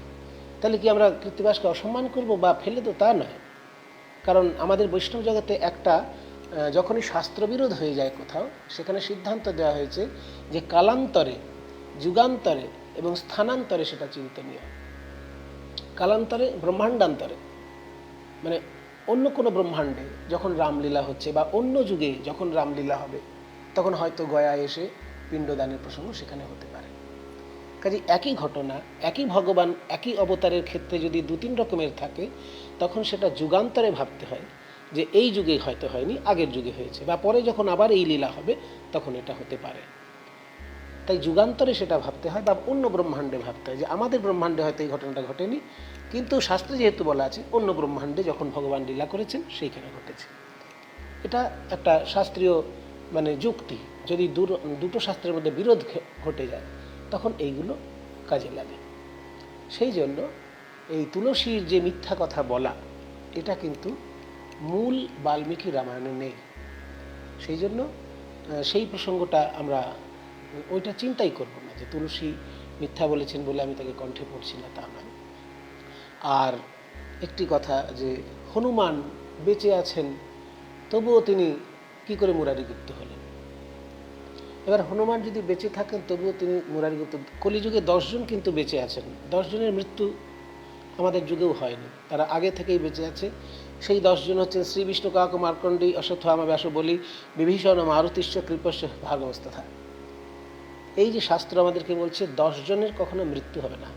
তাহলে কি আমরা কৃত্তিবাসকে অসম্মান করব বা ফেলে দেব? তা নয়। কারণ আমাদের বৈষ্ণব জগতে একটা যখনই শাস্ত্রবিরোধ হয়ে যায় কোথাও, সেখানে সিদ্ধান্ত দেওয়া হয়েছে যে কালান্তরে, যুগান্তরে এবং স্থানান্তরে সেটা চিন্তনীয়। কালান্তরে, ব্রহ্মাণ্ডান্তরে, মানে অন্য কোনো ব্রহ্মাণ্ডে যখন রামলীলা হচ্ছে বা অন্য যুগে যখন রামলীলা হবে, তখন হয়তো গয়া এসে পিণ্ডদানের প্রসঙ্গ সেখানে হতে পারে। কাজে একই ঘটনা, একই ভগবান, একই অবতারের ক্ষেত্রে যদি 2-3 রকমের থাকে, তখন সেটা যুগান্তরে ভাবতে হয় যে এই যুগে হয়তো হয়নি, আগের যুগে হয়েছে, বা পরে যখন আবার এই লীলা হবে তখন এটা হতে পারে। তাই যুগান্তরে সেটা ভাবতে হয়, বা অন্য ব্রহ্মাণ্ডে ভাবতে হয় যে আমাদের ব্রহ্মাণ্ডে হয়তো এই ঘটনাটা ঘটেনি, কিন্তু শাস্ত্রে যেহেতু বলা আছে অন্য ব্রহ্মাণ্ডে যখন ভগবান লীলা করেছেন সেইখানে ঘটেছে। এটা একটা শাস্ত্রীয় যুক্তি। যদি দুটো শাস্ত্রের মধ্যে বিরোধ ঘটে যায়, তখন এইগুলো কাজে লাগে। সেই জন্য এই তুলসীর যে মিথ্যা কথা বলা, এটা কিন্তু মূল বাল্মীকি রামায়ণে নেই। সেই জন্য সেই প্রসঙ্গটা আমরা ওইটা চিন্তাই করব না যে তুলসী মিথ্যা বলেছেন বলে আমি তাকে কণ্ঠে পড়ছি না, তা নয়। আর একটি কথা, যে হনুমান বেঁচে আছেন, তবুও তিনি কি করে মুরারিগুপ্ত হলেন? এবার হনুমান যদি বেঁচে থাকেন তবুও তিনি মুরারিগুপ্ত, কলিযুগে 10 জন কিন্তু বেঁচে আছেন। 10 জনের মৃত্যু আমাদের যুগেও হয়নি, তারা আগে থেকেই বেঁচে আছে। সেই 10 জন হচ্ছেন শ্রী বিষ্ণু কাক মার্কণ্ডী অশ্বত্থামা ব্যাস বলি বিভীষণ মারুতিশ্চ কৃপস্য ভাগবস্তথা। এই যে শাস্ত্র আমাদেরকে বলছে 10 জনের কখনো মৃত্যু হবে না,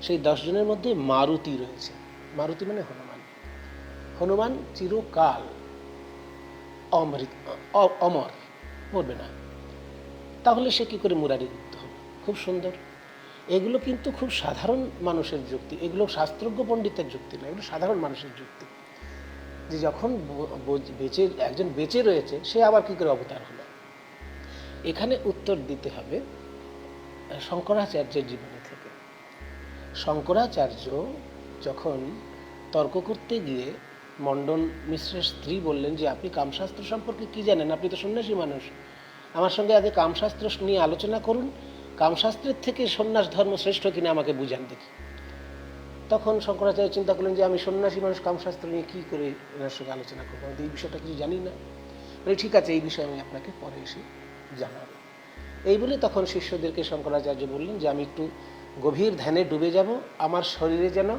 সেই 10 জনের মধ্যে মারুতি রয়েছে। মারুতি মানে হনুমান। হনুমান চিরকাল অমর, মরবে না। তাহলে সে কি করে মুরারিগুপ্ত হলো? খুব সুন্দর। এগুলো কিন্তু খুব সাধারণ মানুষের যুক্তি, এগুলো শাস্ত্রজ্ঞ পণ্ডিতের যুক্তি না, এগুলো সাধারণ মানুষের যুক্তি। যে যখন একজন বেঁচে রয়েছে, সে আবার কি করে অবতার হলো? এখানে উত্তর দিতে হবে শঙ্করাচার্যের জীবনী থেকে। শঙ্করাচার্য যখন তর্ক করতে গিয়ে মণ্ডন মিশ্রের স্ত্রী বললেন যে আপনি কামশাস্ত্র সম্পর্কে কি জানেন, আপনি তো সন্ন্যাসী মানুষ, আমার সঙ্গে আগে কামশাস্ত্র নিয়ে আলোচনা করুন, কামশাস্ত্রের থেকে সন্ন্যাস ধর্ম শ্রেষ্ঠ কিনা আমাকে বুঝান দেখি। তখন শঙ্করাচার্য চিন্তা করলেন যে আমি সন্ন্যাসী মানুষ, কামশাস্ত্র নিয়ে কী করে এনার সঙ্গে আলোচনা করবো, আমি এই বিষয়টা কিছু জানি না। বলে ঠিক আছে, এই বিষয়ে আমি আপনাকে পরে এসে জানাবো। এই বলে তখন শিষ্যদেরকে শঙ্করাচার্য বললেন যে আমি একটু গভীর ধ্যানে ডুবে যাব, আমার শরীরে যেন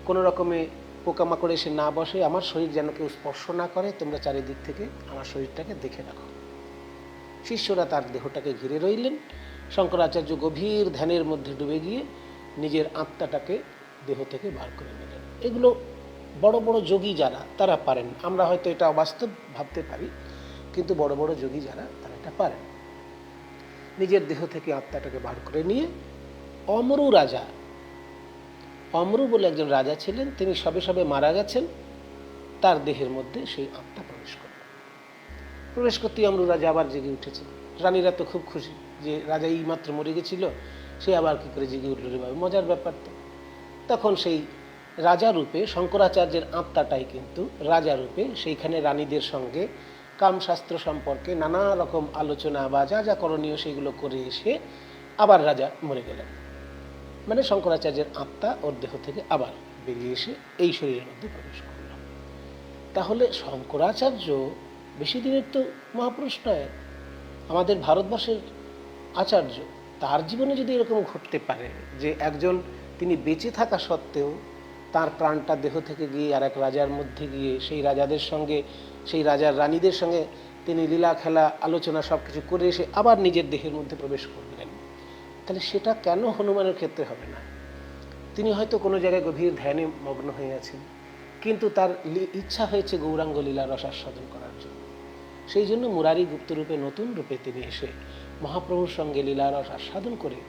কোনো রকমে পোকামাকড় এসে না বসে, আমার শরীর যেন কেউ স্পর্শ না করে, তোমরা চারিদিক থেকে আমার শরীরটাকে দেখে রাখো। শিষ্যরা তার দেহটাকে ঘিরে রইলেন। শঙ্করাচার্য গভীর ধ্যানের মধ্যে ডুবে গিয়ে নিজের আত্মাটাকে দেহ থেকে বার করে নিলেন। এগুলো বড় বড় যোগী যারা, তারা পারেন। আমরা হয়তো এটা অবাস্তব ভাবতে পারি, কিন্তু বড় বড় যোগী যারা, তারা এটা পারেন। নিজের দেহ থেকে আত্মাটাকে বার করে নিয়ে অমরু রাজা, অমরু বলে একজন রাজা ছিলেন, তিনি সবে সবে মারা গেছেন, তার দেহের মধ্যে সেই আত্মা প্রবেশ করতে অমরু রাজা আবার জেগে উঠেছে। রানীরা তো খুব খুশি যে রাজা এই মাত্র মরে গেছিল, সে আবার কি করে জেগে উঠল রে ভাবে, মজার ব্যাপার তো। তখন সেই রাজা রূপে শঙ্করাচার্যের আত্মাটাই কিন্তু রাজা রূপে সেইখানে রানীদের সঙ্গে কামশাস্ত্র সম্পর্কে নানা রকম আলোচনা বা যা যা করণীয় সেগুলো করে এসে আবার রাজা মরে গেলেন। মানে শঙ্করাচার্যের আত্মা ওর দেহ থেকে আবার বেরিয়ে এসে এই শরীরের মধ্যে প্রবেশ করল। তাহলে শঙ্করাচার্য বেশি দিনের তো মহাপুরুষ নয়, আমাদের ভারতবর্ষের আচার্য। তার জীবনে যদি এরকম ঘটতে পারে যে একজন, তিনি বেঁচে থাকা সত্ত্বেও তার প্রাণটা দেহ থেকে গিয়ে আর এক রাজার মধ্যে গিয়ে সেই রাজাদের সঙ্গে, সেই রাজার রানীদের সঙ্গে তিনি লীলা খেলা আলোচনা সব কিছু করে এসে আবার নিজের দেহের মধ্যে প্রবেশ করলেন, তাহলে সেটা কেন হনুমানের ক্ষেত্রে হবে না? তিনি হয়তো কোনো জায়গায় গভীর ধ্যানে মগ্ন হয়ে আছেন, কিন্তু তার ইচ্ছা হয়েছে গৌরাঙ্গ লীলা রসাস্বাদন করার জন্য। সেই জন্য মুরারি গুপ্ত রূপে, নতুন রূপে তিনি এসে মহাপ্রভুর সঙ্গে লীলারস আস্বাদন করে,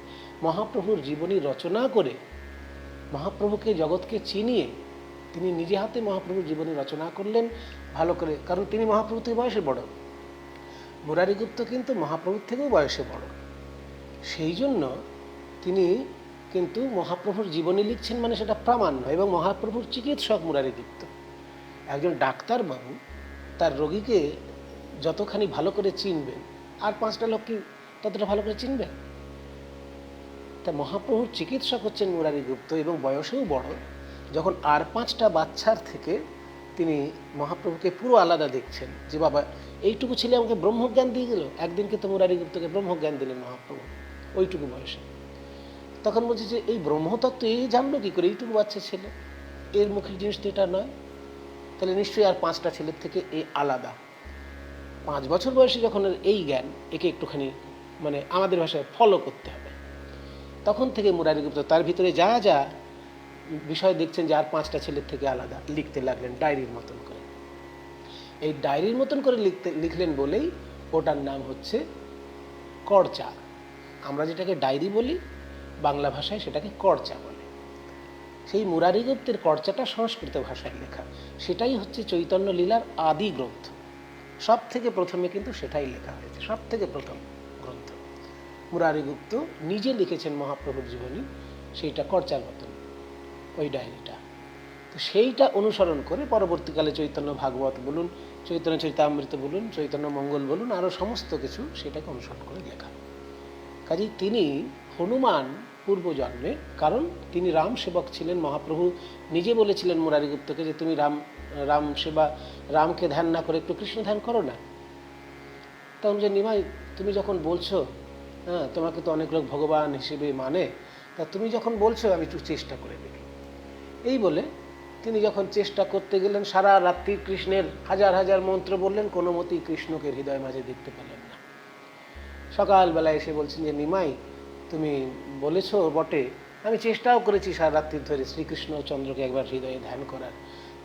মহাপ্রভুর জীবনী রচনা করে, মহাপ্রভুকে জগৎকে চিনিয়ে তিনি নিজে হাতে মহাপ্রভুর জীবনী রচনা করলেন ভালো করে। কারণ তিনি মহাপ্রভু থেকে বয়সে বড়, মুরারি গুপ্ত কিন্তু মহাপ্রভুর থেকেও বয়সে বড়। সেই জন্য তিনি কিন্তু মহাপ্রভুর জীবনী লিখছেন, মানে সেটা প্রামাণ্য। এবং মহাপ্রভুর চিকিৎসক মুরারি গুপ্ত, একজন ডাক্তারবাবু তার রোগীকে যতখানি ভালো করে চিনবেন, আর 5টা লোক কি ততটা ভালো করে চিনবে? তা মহাপ্রভুর চিকিৎসক হচ্ছেন মুরারি গুপ্ত, এবং বয়সেও বড়। যখন আর 5টা বাচ্চার থেকে তিনি মহাপ্রভুকে পুরো আলাদা দেখছেন, যে বাবা এইটুকু ছেলে আমাকে ব্রহ্মজ্ঞান দিয়ে গেল। একদিনকে তো মুরারিগুপ্তকে ব্রহ্মজ্ঞান দিলেন মহাপ্রভু ওইটুকু বয়সে। তখন বলছে যে এই ব্রহ্মতত্ত্ব এই জানলো কী করে, এইটুকু বাচ্চা ছেলে, এর মুখের জিনিস তো এটা নয়। তাহলে নিশ্চয়ই আর 5টা ছেলের থেকে এ আলাদা। 5 বছর বয়সে যখন এই জ্ঞান, একে একটুখানি মানে আমাদের ভাষায় ফলো করতে হবে। তখন থেকে মুরারিগুপ্ত তার ভিতরে যা যা বিষয় দেখছেন যে আর 5টা ছেলের থেকে আলাদা, লিখতে লাগলেন ডায়েরির মতন করে। এই ডায়েরির মতন করে লিখলেন বলেই ওটার নাম হচ্ছে করচা। আমরা যেটাকে ডায়েরি বলি, বাংলা ভাষায় সেটাকে করচা বলে। সেই মুরারিগুপ্তের করচাটা সংস্কৃত ভাষায় লেখা, সেটাই হচ্ছে চৈতন্য লীলার আদি গ্রন্থ। সব থেকে প্রথমে কিন্তু সেটাই লেখা হয়েছে, সব থেকে প্রথম গ্রন্থ মুরারিগুপ্ত নিজে লিখেছেন মহাপ্রভুর জীবনী, সেইটা করচার মতন ওই ডায়েরিটা। তো সেইটা অনুসরণ করে পরবর্তীকালে চৈতন্য ভাগবত বলুন, চৈতন্য চরিতামৃত বলুন, চৈতন্য মঙ্গল বলুন, আরও সমস্ত কিছু সেটাকে অনুসরণ করে লেখা। কাজেই তিনি হনুমান পূর্বজন্মে, কারণ তিনি রাম সেবক ছিলেন। মহাপ্রভু নিজে বলেছিলেন মুরারিগুপ্তকে যে তুমি রাম সেবা, রামকে ধ্যান না করে একটু কৃষ্ণ ধ্যান করো না। তখন যে নিমাই তুমি যখন বলছো, হ্যাঁ তোমাকে তো অনেক লোক ভগবান হিসেবে মানে, তা তুমি যখন বলছো আমি একটু চেষ্টা করে দেখি। এই বলে তিনি যখন চেষ্টা করতে গেলেন, সারা রাত্রি কৃষ্ণের হাজার হাজার মন্ত্র বললেন, কোনো মতেই কৃষ্ণকে হৃদয় মাঝে দেখতে পেলেন না। সকালবেলা এসে বলছেন যে নিমাই তুমি বলেছো বটে, আমি চেষ্টাও করেছি সারা রাত্রি ধরে শ্রীকৃষ্ণ চন্দ্রকে একবার হৃদয়ে ধ্যান করার,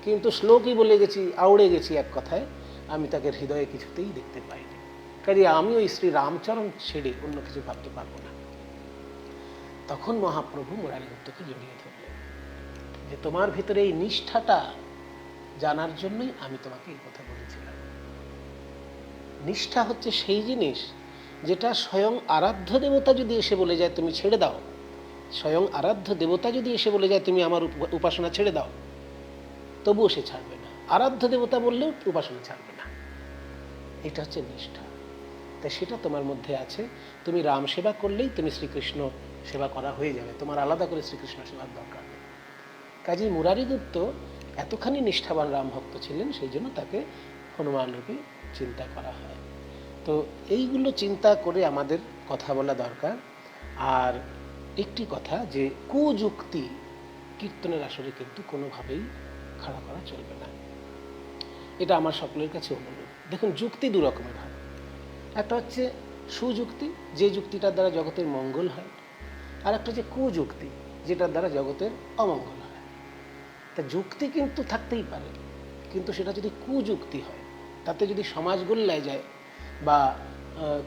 কিন্তু শ্লোকই বলে গেছি, আউড়ে গেছি এক কথায়, আমি তাকে হৃদয়ে কিছুতেই দেখতে পাইনি। কাজে আমি ওই শ্রী রামচরণ ছেড়ে অন্য কিছু ভাবতে পারবো না। তখন মহাপ্রভু মুরারিগুপ্তকে জড়িয়ে ধরলেন যে তোমার ভিতরে এই নিষ্ঠাটা জানার জন্যই আমি তোমাকে এই কথা বলেছিলাম। নিষ্ঠা হচ্ছে সেই জিনিস যেটা স্বয়ং আরাধ্য দেবতা যদি এসে বলে যায় তুমি ছেড়ে দাও, স্বয়ং আরাধ্য দেবতা যদি এসে বলে যায় তুমি আমার উপাসনা ছেড়ে দাও, তবুও সে ছাড়বে না। আরাধ্য দেবতা বললেও উপাসনা ছাড়বে না। এটা হচ্ছে নিষ্ঠা। তাই সেটা তোমার মধ্যে আছে। তুমি রাম সেবা করলেই তুমি শ্রীকৃষ্ণ সেবা করা হয়ে যাবে, তোমার আলাদা করে শ্রীকৃষ্ণ সেবার দরকার নেই। কাজেই মুরারিগুপ্ত এতখানি নিষ্ঠাবান রাম ভক্ত ছিলেন, সেই জন্য তাকে হনুমান রূপে চিন্তা করা হয়। তো এইগুলো চিন্তা করে আমাদের কথা বলা দরকার। আর একটি কথা, যে কুযুক্তি কীর্তনের আসরে কিন্তু কোনোভাবেই খাড়া করা চলবে না, এটা আমার সকলের কাছে অনুরোধ। দেখুন, যুক্তি দু রকমের হয়। একটা হচ্ছে সুযুক্তি, যে যুক্তিটার দ্বারা জগতের মঙ্গল হয়, আর একটা হচ্ছে কুযুক্তি, যেটার দ্বারা জগতের অমঙ্গল হয়। তা যুক্তি কিন্তু থাকতেই পারে, কিন্তু সেটা যদি কুযুক্তি হয়, তাতে যদি সমাজ গোল্লায় যায় বা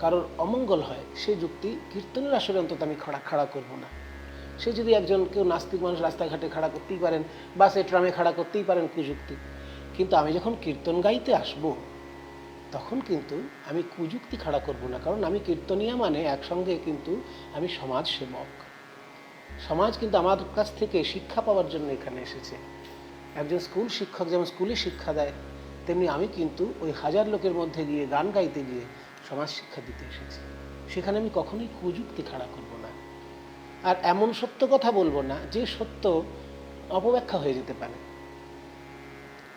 কারোর অমঙ্গল হয়, সে যুক্তি কীর্তনের আসরে অন্তত আমি খাড়া করব না। সে যদি কেউ নাস্তিক মানুষ রাস্তাঘাটে খাড়া করতেই পারেন, বাসে ট্রামে খাড়া করতেই পারেন কুযুক্তি, কিন্তু আমি যখন কীর্তন গাইতে আসব তখন কিন্তু আমি কুযুক্তি খাড়া করব না। কারণ আমি কীর্তনিয়া মানে একসঙ্গে কিন্তু আমি সমাজ সেবক। সমাজ কিন্তু আমার কাছ থেকে শিক্ষা পাওয়ার জন্য এখানে এসেছে। একজন স্কুল শিক্ষক যেমন স্কুলে শিক্ষা দেয়, তেমনি আমি কিন্তু ওই হাজার লোকের মধ্যে গিয়ে গান গাইতে গিয়ে সমাজ শিক্ষা দিতে এসেছি। সেখানে আমি কখনোই কুযুক্তি খাড়া করব না। আর এমন সত্য কথা বলবো না যে সত্য অপব্যাখ্যা হয়ে যেতে পারে।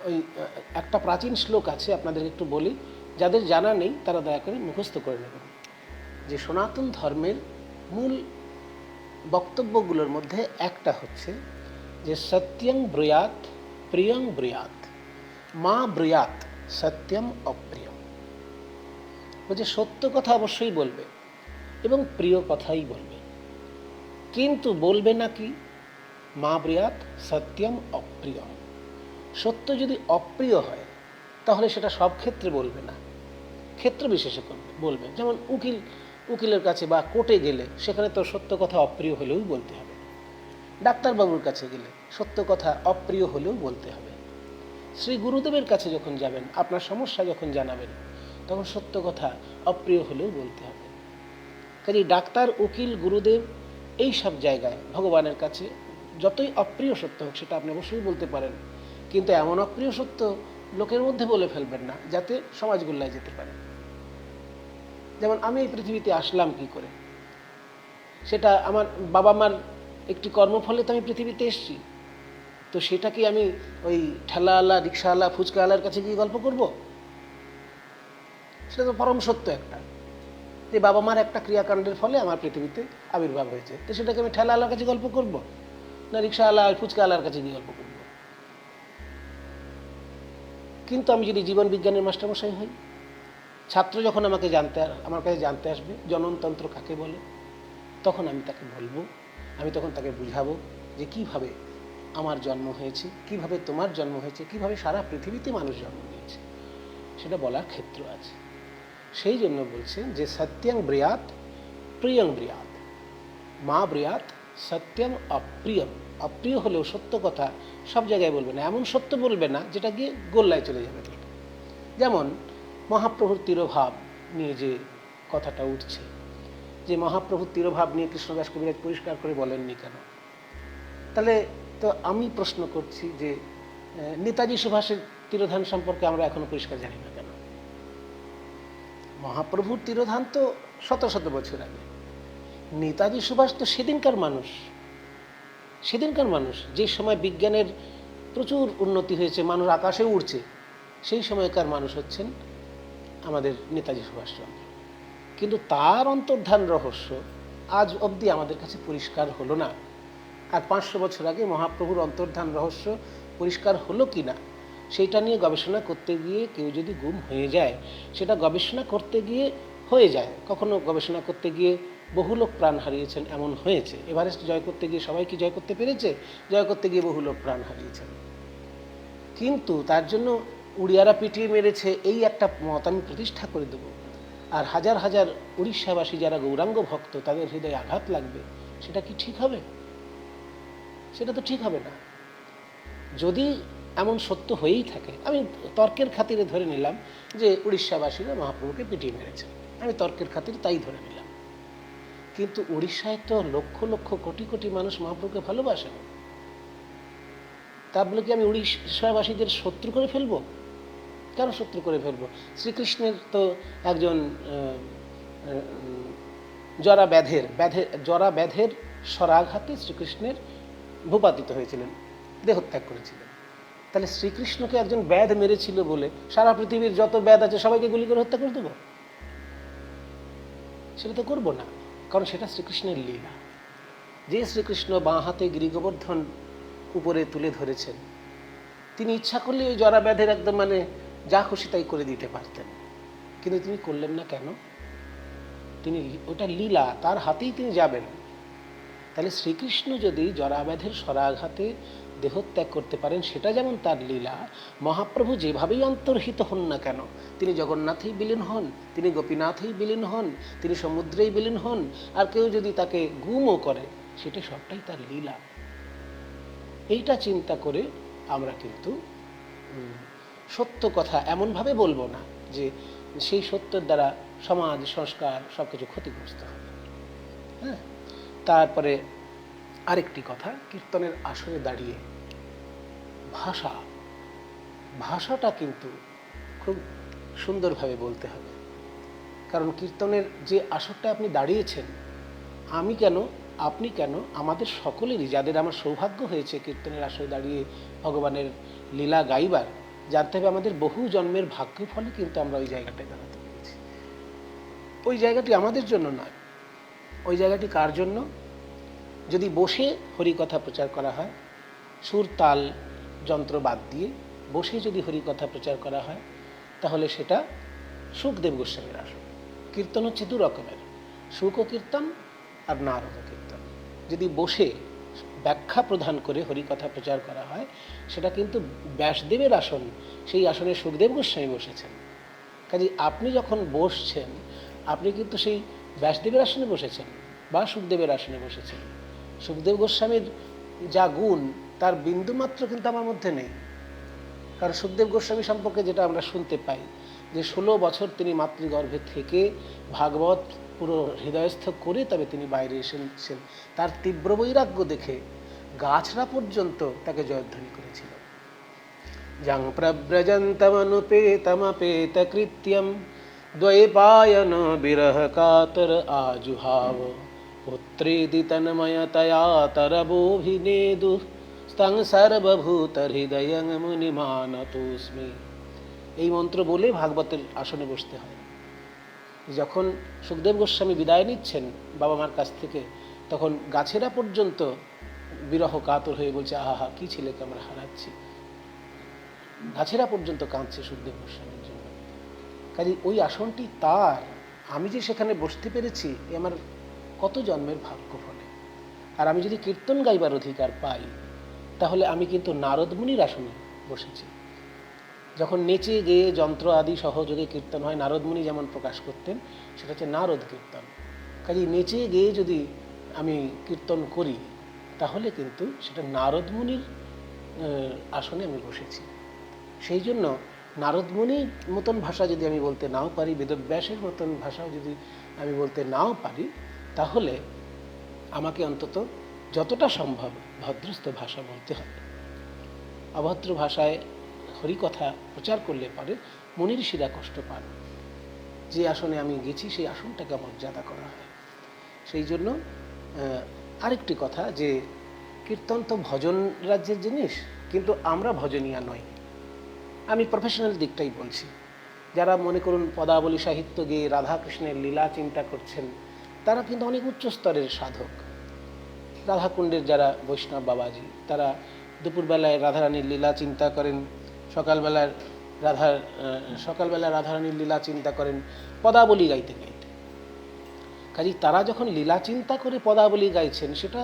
ওই একটা প্রাচীন শ্লোক আছে, আপনাদের একটু বলি, যাদের জানা নেই তারা দয়া করে মুখস্থ করে নেবেন, যে সনাতন ধর্মের মূল বক্তব্যগুলোর মধ্যে একটা হচ্ছে যে সত্যং ব্রুয়াত প্রিয়ং ব্রুয়াত, মা ব্রুয়াত সত্যম অপ্রিয়ম। বলছে সত্য কথা অবশ্যই বলবে এবং প্রিয় কথাই বলবে, কিন্তু বলবে না কি, মা ব্রুয়াত সত্যম অপ্রিয়ম। সত্য যদি অপ্রিয় হয় তাহলে সেটা সব ক্ষেত্রে বলবে না, ক্ষেত্র বিশেষে বলবে। যেমন উকিলের কাছে বা কোর্টে গেলে সেখানে তো সত্য কথা অপ্রিয় হলেও বলতে হবে। ডাক্তারবাবুর কাছে গেলে সত্য কথা অপ্রিয় হলেও বলতে হবে। শ্রী গুরুদেবের কাছে যখন যাবেন, আপনার সমস্যা যখন জানাবেন, তখন সত্য কথা অপ্রিয় হলেও বলতে হবে। কাজেই ডাক্তার, উকিল, গুরুদেব এই সব জায়গায় ভগবানের কাছে যতই অপ্রিয় সত্য হোক সেটা আপনি অবশ্যই বলতে পারেন, কিন্তু এমন অপ্রিয় সত্য লোকের মধ্যে বলে ফেলবেন না যাতে সমাজ গোল্লায় যেতে পারে। যেমন আমি এই পৃথিবীতে আসলাম কি করে, সেটা আমার বাবা মার একটি কর্মফলে তো আমি পৃথিবীতে এসেছি। তো সেটা কি আমি ওই ঠেলাওয়ালা, রিক্সাওয়ালা, ফুচকাওয়ালার কাছে গিয়ে গল্প করব? সেটা তো পরম সত্য একটা, যে বাবা মার একটা ক্রিয়াকাণ্ডের ফলে আমার পৃথিবীতে আবির্ভাব হয়েছে। তো সেটাকে আমি ঠেলাওয়ালার কাছে গল্প করব, না রিক্সাওয়ালা ফুচকাওয়ালার কাছে গিয়ে গল্প করব? কিন্তু আমি যদি জীবন বিজ্ঞানের মাস্টারমশাই হই, ছাত্র যখন আমার কাছে জানতে আসবে জননতন্ত্র কাকে বলে, তখন আমি তাকে বলবো, আমি তখন তাকে বুঝাবো যে কিভাবে আমার জন্ম হয়েছে, কিভাবে তোমার জন্ম হয়েছে, কিভাবে সারা পৃথিবীতে মানুষ জন্ম নিয়েছে, সেটা বলার ক্ষেত্র আছে। সেই জন্য বলছেন যে সত্যং ব্রিয়াত প্রিয়ং ব্রিয়াত, মা ব্রিয়াত সত্যং অপ্রিয়ম। অপ্রিয় হলেও সত্য কথা সব জায়গায় বলবে না, এমন সত্য বলবে না যেটা গিয়ে গোল্লায় চলে যাবে। যেমন মহাপ্রভুর তিরোভাব নিয়ে যে কথাটা উঠছে, যে মহাপ্রভুর তিরোভাব নিয়ে কৃষ্ণদাস কবিরাজ পরিষ্কার করে বলেননি কেন? তাহলে তো আমি প্রশ্ন করছি যে নেতাজি সুভাষের তিরোধান সম্পর্কে আমরা এখনো পরিষ্কার জানি না কেন? মহাপ্রভুর তিরোধান তো শত শত বছর আগে। নেতাজি সুভাষ তো সেদিনকার মানুষ, সেদিনকার মানুষ, যে সময় বিজ্ঞানের প্রচুর উন্নতি হয়েছে, মানুষ আকাশে উড়ছে, সেই সময়কার মানুষ হচ্ছেন আমাদের নেতাজি সুভাষচন্দ্র। কিন্তু তার অন্তর্ধান রহস্য আজ অবধি আমাদের কাছে পরিষ্কার হলো না। আর 500 বছর আগে মহাপ্রভুর অন্তর্ধান রহস্য পরিষ্কার হলো কি না, সেইটা নিয়ে গবেষণা করতে গিয়ে কেউ যদি গুম হয়ে যায়, সেটা গবেষণা করতে গিয়ে হয়ে যায়। কখনো গবেষণা করতে গিয়ে বহু লোক প্রাণ হারিয়েছেন, এমন হয়েছে। এভারেস্ট জয় করতে গিয়ে সবাই কি জয় করতে পেরেছে? জয় করতে গিয়ে বহু লোক প্রাণ হারিয়েছেন। কিন্তু তার জন্য উড়িয়ারা পিটিয়ে মেরেছে এই একটা মত আমি প্রতিষ্ঠা করে দেবো, আর হাজার হাজার উড়িষ্যাবাসী যারা গৌরাঙ্গ ভক্ত, তাদের হৃদয়ে আঘাত লাগবে, সেটা কি ঠিক হবে? সেটা তো ঠিক হবে না। যদি এমন সত্য হয়েই থাকে, আমি তর্কের খাতিরে ধরে নিলাম যে উড়িষ্যাবাসীরা মহাপ্রভুকে পিটিয়ে মেরেছে, আমি তর্কের খাতিরে তাই ধরে নিলাম। কিন্তু উড়িষ্যায় তো লক্ষ লক্ষ কোটি কোটি মানুষ মহাপ্রভুকে ভালোবাসেন। তা বলে কি আমি উড়িষ্যাবাসীদের শত্রু করে ফেলবো? কেন শত্রু করে ফেলবো? শ্রীকৃষ্ণের তো একজন জরা ব্যাধের স্বরাঘাতে শ্রীকৃষ্ণের ভূপাতিত হয়েছিলেন, দেহত্যাগ করেছিলেন। তাহলে শ্রীকৃষ্ণকে একজন ব্যাধ মেরেছিল বলে সারা পৃথিবীর যত ব্যাধ আছে সবাইকে গুলি করে হত্যা করে দেবো? সেটা তো করবো না, কারণ সেটা শ্রীকৃষ্ণের লীলা। যে শ্রীকৃষ্ণ বাঁ হাতে গিরিগোবর্ধন উপরে তুলে ধরেছেন, তিনি ইচ্ছা করলে ওই জরা ব্যাধের একদম যা খুশি তাই করে দিতে পারতেন, কিন্তু তিনি করলেন না কেন? তিনি ওটা লীলা, তার হাতেই তিনি যাবেন। তাহলে শ্রীকৃষ্ণ যদি জরাব্যাধের স্বরাঘাতে দেহত্যাগ করতে পারেন, সেটা যেমন তার লীলা, মহাপ্রভু যেভাবেই অন্তর্হিত হন না কেন, তিনি জগন্নাথেই বিলীন হন, তিনি গোপীনাথেই বিলীন হন, তিনি সমুদ্রেই বিলীন হন, আর কেউ যদি তাকে গুমও করে, সেটা সবটাই তার লীলা। এইটা চিন্তা করে আমরা কিন্তু সত্য কথা এমনভাবে বলবো না যে সেই সত্যের দ্বারা সমাজ সংস্কার সব কিছু ক্ষতিগ্রস্ত হবে। হ্যাঁ, তারপরে আরেকটি কথা, কীর্তনের আসরে দাঁড়িয়ে ভাষাটা কিন্তু খুব সুন্দরভাবে বলতে হবে। কারণ কীর্তনের যে আসরটা আপনি দাঁড়িয়েছেন, আমি কেন, আপনি কেন, আমাদের সকলেরই, যাদের আমার সৌভাগ্য হয়েছে কীর্তনের আসরে দাঁড়িয়ে ভগবানের লীলা গাইবার, জানতে হবে আমাদের বহু জন্মের ভাগ্যের ফলে কিন্তু আমরা ওই জায়গাটায় দাঁড়াতে পেরেছি। ওই জায়গাটি আমাদের জন্য নয়, ওই জায়গাটি কার জন্য? যদি বসে হরিকথা প্রচার করা হয়, সুর তাল যন্ত্র বাদ দিয়ে বসে যদি হরিকথা প্রচার করা হয়, তাহলে সেটা সুখদেব গোস্বামীর আসন। কীর্তন হচ্ছে দু রকমের, সুখ কীর্তন আর নারদ কীর্তন। যদি বসে ব্যাখ্যা প্রদান করে হরিকথা প্রচার করা হয়, সেটা কিন্তু ব্যাসদেবের আসন, সেই আসনে সুখদেব গোস্বামী বসেছেন। কাজে আপনি যখন বসছেন, আপনি কিন্তু সেই ব্যাসদেবের আসনে বসেছেন বা সুখদেবের আসনে বসেছেন। সুখদেব গোস্বামীর যা গুণ, তার বিন্দুমাত্র কিন্তু আমার মধ্যে নেই। কারণ সুখদেব গোস্বামী সম্পর্কে যেটা আমরা শুনতে পাই, যে 16 বছর তিনি মাতৃগর্ভে থেকে ভাগবত পুরো হৃদয়স্থ করে তবে তিনি বাইরে এসেছেন। তার তীব্র বৈরাগ্য দেখে গাছরা পর্যন্ত তাকে জয়ধ্বনি করেছিল। যং প্রব্রজন্তমনুপেতমপেত কৃত্যম দ্বৈপায়ন বিরহ কাতর আজুহাব পুত্রেদি তন্ময়তয়া তরবোভিনেদু স্তং সর্বভূত হৃদয়ং মুনিমানতোস্মি। এই মন্ত্র বলে ভাগবতের আসনে বসতে হয়। যখন সুখদেব গোস্বামী বিদায় নিচ্ছেন বাবা মার কাছ থেকে, তখন গাছেরা পর্যন্ত বিরহ কাতর হয়ে বলছে, আহা কি ছেলেকে আমরা হারাচ্ছি। গাছেরা পর্যন্ত কাঁদছে সুখদেব গোস্বামীর জন্য। কাজে ওই আসনটি তার, আমি যে সেখানে বসতে পেরেছি এ আমার কত জন্মের ভাগ্য ফলে। আর আমি যদি কীর্তন গাইবার অধিকার পাই, তাহলে আমি কিন্তু নারদ মুনির আসনে বসেছি। যখন নেচে গেয়ে যন্ত্র আদি সহযোগে কীর্তন হয়, নারদ মুনি যেমন প্রকাশ করতেন, সেটা হচ্ছে নারদ কীর্তন। কাজেই নেচে গেয়ে যদি আমি কীর্তন করি, তাহলে কিন্তু সেটা নারদ মুনির আসনে আমি বসেছি। সেই জন্য নারদ মুনির মতন ভাষা যদি আমি বলতে নাও পারি, বেদব্যাসের মতন ভাষাও যদি আমি বলতে নাও পারি, তাহলে আমাকে অন্তত যতটা সম্ভব ভদ্রস্থ ভাষা বলতে হবে। অভদ্র ভাষায় হরিকথা প্রচার করলে পারে মুনির শিরা কষ্ট পান। যে আসনে আমি গেছি সেই আসনটাকে মর্যাদা করা হয়। সেই জন্য আরেকটি কথা, যে কীর্তন তো ভজন রাজ্যের জিনিস, কিন্তু আমরা ভজনীয়া নই। আমি প্রফেশনাল দিকটাই বলছি। যারা মনে করুন পদাবলী সাহিত্য গেয়ে রাধাকৃষ্ণের লীলা চিন্তা করছেন, তারা কিন্তু অনেক উচ্চ স্তরের সাধক। রাধাকুণ্ডের যারা বৈষ্ণব বাবাজি, তারা দুপুরবেলায় রাধারানীর লীলা চিন্তা করেন, সকালবেলায় রাধারানীর লীলা চিন্তা করেন পদাবলী গাইতে গাইতে। কাজেই তারা যখন লীলা চিন্তা করে পদাবলী গাইছেন, সেটা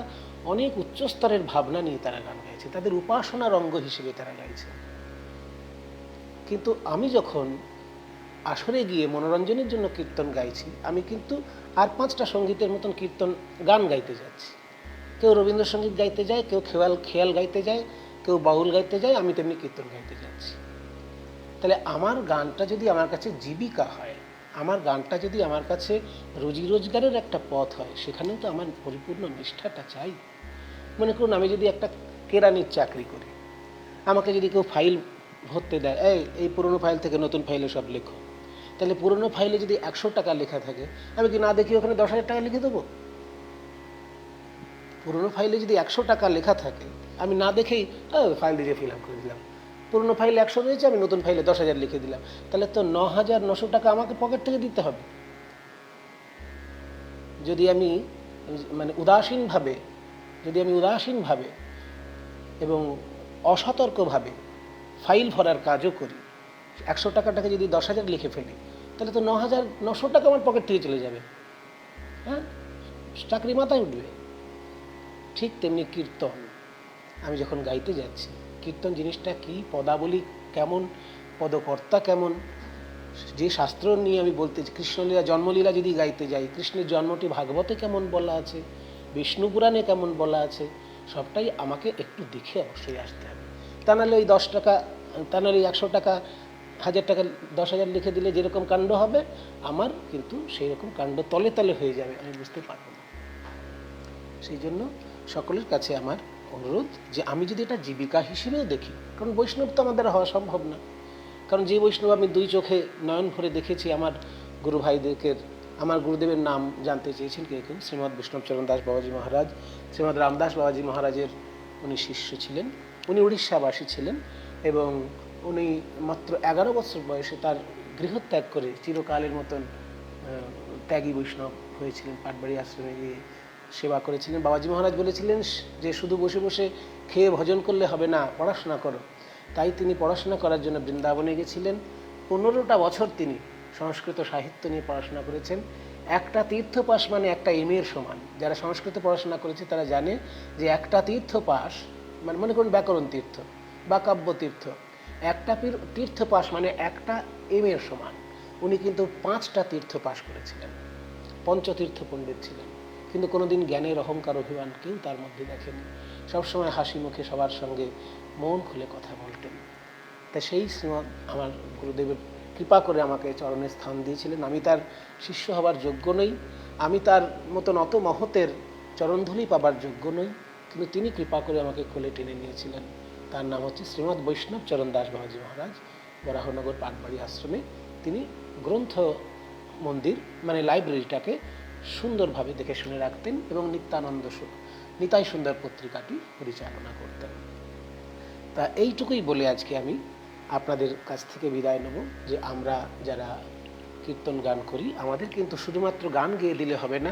অনেক উচ্চ স্তরের ভাবনা নিয়ে তারা গান গাইছে, তাদের উপাসনার অঙ্গ হিসেবে তারা গাইছেন। কিন্তু আমি যখন আসরে গিয়ে মনোরঞ্জনের জন্য কীর্তন গাইছি, আমি কিন্তু আর 5টা সঙ্গীতের মতন কীর্তন গান গাইতে যাচ্ছি। কেউ রবীন্দ্রসঙ্গীত গাইতে যায়, কেউ খেয়াল গাইতে যায়, কেউ বাউল গাইতে যায়, আমি তেমনি কীর্তন গাইতে যাচ্ছি। তাহলে আমার গানটা যদি আমার কাছে জীবিকা হয়, আমার গানটা যদি আমার কাছে রুজি রোজগারের একটা পথ হয়, সেখানেও তো আমার পরিপূর্ণ নিষ্ঠাটা চাই। মনে করুন আমি যদি একটা কেরানির চাকরি করি, আমাকে যদি কেউ ফাইল ভরতে দেয়, এই পুরনো ফাইল থেকে নতুন ফাইলে সব লেখো, তাহলে পুরনো ফাইলে যদি 100 টাকা লেখা থাকে, আমি কি না দেখি ওখানে 10,000 টাকা লিখে দেবো? পুরনো ফাইলে যদি 100 টাকা লেখা থাকে, আমি না দেখেই ফাইল দিয়ে ফিল আপ করে দিলাম। পুরনো ফাইলে 100 রয়েছে, আমি নতুন ফাইলে 10,000 লিখে দিলাম, তাহলে তো 9,900 টাকা আমাকে পকেট থেকে দিতে হবে। যদি আমি উদাসীনভাবে এবং অসতর্কভাবে ফাইল ভরার কাজও করি, 100 টাকাটাকে যদি 10,000 লিখে ফেলি, তাহলে তো 9,900 টাকা আমার পকেট থেকে চলে যাবে। হ্যাঁ, চাকরি মাথায় উঠবে। ঠিক তেমনি কীর্তন আমি যখন গাইতে যাচ্ছি, কীর্তন জিনিসটা কি, পদাবলী কেমন, পদকর্তা কেমন, যে শাস্ত্র নিয়ে আমি বলতে, কৃষ্ণলীলা জন্মলীলা যদি গাইতে যাই, কৃষ্ণের জন্মটি ভাগবতে কেমন বলা আছে, বিষ্ণু পুরাণে কেমন বলা আছে, সবটাই আমাকে একটু দেখে অবশ্যই আসতে হবে। তা নাহলে ওই 10 টাকা, তা নাহলে 100 টাকা 1000 টাকা 10,000 লিখে দিলে যেরকম কাণ্ড হবে, আমার কিন্তু সেই রকম কাণ্ড তলে তলে হয়ে যাবে, আমি বুঝতে পারবো না। সেই জন্য সকলের কাছে আমার অনুরোধ, যে আমি যদি এটা জীবিকা হিসেবেও দেখি, কারণ বৈষ্ণব তো আমাদের হওয়া সম্ভব না, কারণ যে বৈষ্ণব আমি 2 চোখে নয়ন ভরে দেখেছি, আমার গুরু ভাইদেরকে, আমার গুরুদেবের নাম জানতে চেয়েছেন কেউ, শ্রীমৎ বৈষ্ণবচরণ দাস বাবাজি মহারাজ, শ্রীমৎ রামদাস বাবাজি মহারাজের উনি শিষ্য ছিলেন। উনি উড়িষ্যাবাসী ছিলেন এবং উনি মাত্র 11 বছর বয়সে তার গৃহত্যাগ করে চিরকালের মতন ত্যাগী বৈষ্ণব হয়েছিলেন। পাটবাড়ি আশ্রমে গিয়ে সেবা করেছিলেন। বাবাজি মহারাজ বলেছিলেন যে শুধু বসে বসে খেয়ে ভজন করলে হবে না, পড়াশোনা করো। তাই তিনি পড়াশোনা করার জন্য বৃন্দাবনে গেছিলেন। 15টা বছর তিনি সংস্কৃত সাহিত্য নিয়ে পড়াশোনা করেছেন। একটা তীর্থ পাশ মানে একটা এর সমান। যারা সংস্কৃত পড়াশোনা করেছে তারা জানে যে একটা তীর্থ পাশ মানে, মনে করুন ব্যাকরণ তীর্থ বা কাব্য তীর্থ, একটা তীর্থ পাশ মানে একটা এর সমান। উনি কিন্তু 5টা তীর্থ পাশ করেছিলেন, পঞ্চতীর্থ পণ্ডিত ছিলেন, কিন্তু কোনোদিন জ্ঞানের অহংকার অভিমান কেউ তার মধ্যে দেখেনি। সবসময় হাসি মুখে সবার সঙ্গে মন খুলে কথা বলতেন। তাই সেই শ্রীমৎ আমার গুরুদেবের কৃপা করে আমাকে চরণে স্থান দিয়েছিলেন। আমি তার শিষ্য হবার যোগ্য নই, আমি তার মতন অত মহতের চরণধূলি পাবার যোগ্য নই, কিন্তু তিনি কৃপা করে আমাকে কোলে টেনে নিয়েছিলেন। তার নাম হচ্ছে শ্রীমৎ বৈষ্ণব চরণ দাস বাবাজি মহারাজ, বরাহনগর পাটবাড়ি আশ্রমে। তিনি গ্রন্থ মন্দির মানে লাইব্রেরিটাকে সুন্দরভাবে দেখে শুনে রাখতেন এবং নিতাই সুন্দর পত্রিকাটি পরিচালনা করতেন। তা এইটুকুই বলে আজকে আমি আপনাদের কাছ থেকে বিদায় নেব, যে আমরা যারা কীর্তন গান করি আমাদের কিন্তু শুধুমাত্র গান গেয়ে দিলে হবে না,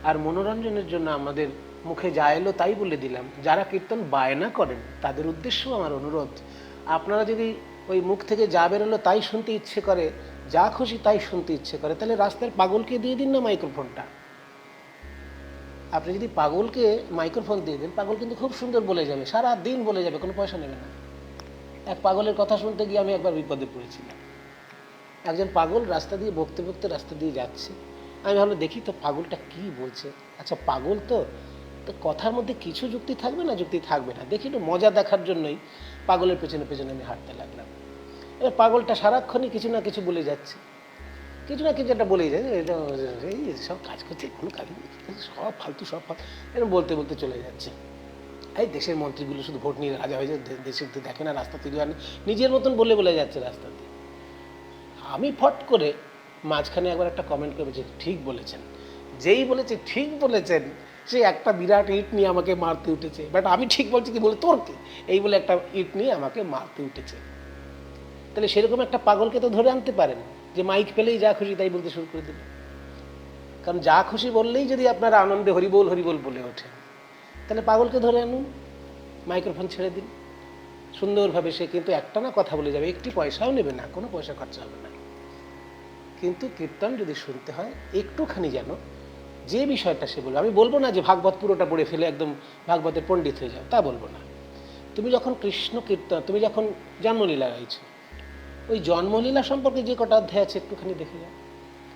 আর মনোরঞ্জনের জন্য আমাদের মুখে যা এলো তাই বলে দিলাম। যারা কীর্তন বায়না করেন তাদের উদ্দেশ্যেও আমার অনুরোধ, আপনারা যদি ওই মুখ থেকে যা বেরোলো তাই শুনতে ইচ্ছে করে, যা খুশি তাই শুনতে ইচ্ছে করে, তাহলে রাস্তার পাগলকে দিয়ে দিন না মাইক্রোফোনটা। আপনি যদি পাগলকে মাইক্রোফোন দিয়ে দেন, পাগল কিন্তু খুব সুন্দর বলে যাবে, সারা দিন বলে যাবে, কোনো পয়সা নেবে না। এক পাগলের কথা শুনতে গিয়ে আমি একবার বিপদে পড়েছিলাম। একজন পাগল রাস্তা দিয়ে বকতে বকতে রাস্তা দিয়ে যাচ্ছে, আমি ভাবলাম দেখি তো পাগলটা কি বলছে। আচ্ছা পাগল তো তো কথার মধ্যে কিছু যুক্তি থাকবে না, যুক্তি থাকবে না, দেখি একটু মজা দেখার জন্যই পাগলের পেছনে পেছনে আমি হাঁটতে লাগলাম। এবার পাগলটা সারাক্ষণই কিছু না কিছু বলে যাচ্ছে, কিছু না কিছু একটা বলেই যায়, এটা এই সব কাজ করছে, কোনো কাজ নেই, সব ফালতু সব ফালতু, এরকম বলতে বলতে চলে যাচ্ছে। এই দেশের মন্ত্রীগুলো শুধু ভোট নিয়ে রাজা হয়ে যায়, দেশের তো দেখে না, রাস্তা তৈরি হয় না, নিজের মতন বলে বলে যাচ্ছে রাস্তা দিয়ে। আমি ফট করে মাঝখানে একবার একটা কমেন্ট করে বলছি ঠিক বলেছেন। যেই বলেছে ঠিক বলেছেন, সে একটা বিরাট ইট নিয়ে আমাকে মারতে উঠেছে, বাট আমি ঠিক বলছি কি বলে তোর কি, এই বলে একটা ইট নিয়ে আমাকে মারতে উঠেছে। তাহলে সেরকম একটা পাগলকে তো ধরে আনতে পারেন, যে মাইক পেলেই যা খুশি তাই বলতে শুরু করে দেবে। কারণ যা খুশি বললেই যদি আপনারা আনন্দে হরিবোল হরিবোল বলে ওঠেন, তাহলে পাগলকে ধরে আনুন, মাইক্রোফোন ছেড়ে দিন, সুন্দরভাবে সে কিন্তু একটা না কথা বলে যাবে, একটি পয়সাও নেবে না, কোনো পয়সা খরচা হবে না। কিন্তু কীর্তন যদি শুনতে হয় একটুখানি যেন যে বিষয়টা সে বলবে, আমি বলবো না যে ভাগবত পুরোটা পড়ে ফেলে একদম ভাগবতের পণ্ডিত হয়ে যাও, তা বলবো না। তুমি যখন কৃষ্ণ কীর্তন, তুমি যখন জন্মলীলা গাইছো, ওই জন্মলীলা সম্পর্কে যে কটা অধ্যায় আছে একটুখানি দেখে যাও,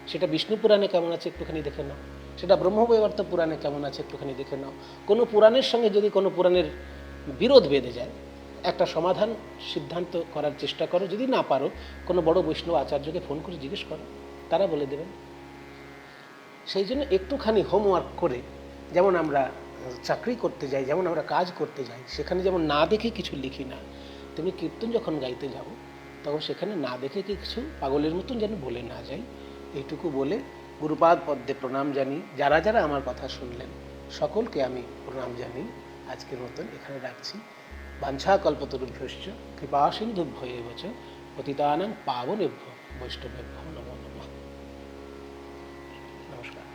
সেটা বিষ্ণু পুরাণে কেমন আছে একটুখানি দেখে নাও, সেটা ব্রহ্মবৈবর্ত পুরাণে কেমন আছে একটুখানি দেখে নাও। কোনো পুরাণের সঙ্গে যদি কোনো পুরাণের বিরোধ বেঁধে যায়, একটা সমাধান সিদ্ধান্ত করার চেষ্টা করো, যদি না পারো কোনো বড় বৈষ্ণব আচার্যকে ফোন করে জিজ্ঞেস করো, তারা বলে দেবেন। সেই জন্য একটুখানি হোমওয়ার্ক করে, যেমন আমরা চাকরি করতে যাই, যেমন আমরা কাজ করতে যাই, সেখানে যেমন না দেখে কিছু লিখি না, তুমি কীর্তন যখন গাইতে যাও তখন সেখানে না দেখে কিছু পাগলের মতন যেন বলে না যাই। এইটুকু বলে গুরুপাদ পদ্মে প্রণাম জানি, যারা যারা আমার কথা শুনলেন সকলকে আমি প্রণাম জানি। আজকের মতন এখানে রাখছি। বাঞ্ছাকল্পতরুভ্যশ্চ কৃপা সিন্ধুভ্যেব চ পতিতানাং পাবনেভ্যো বৈষ্ণবেভ্যো নমো নমঃ। নমস্কার।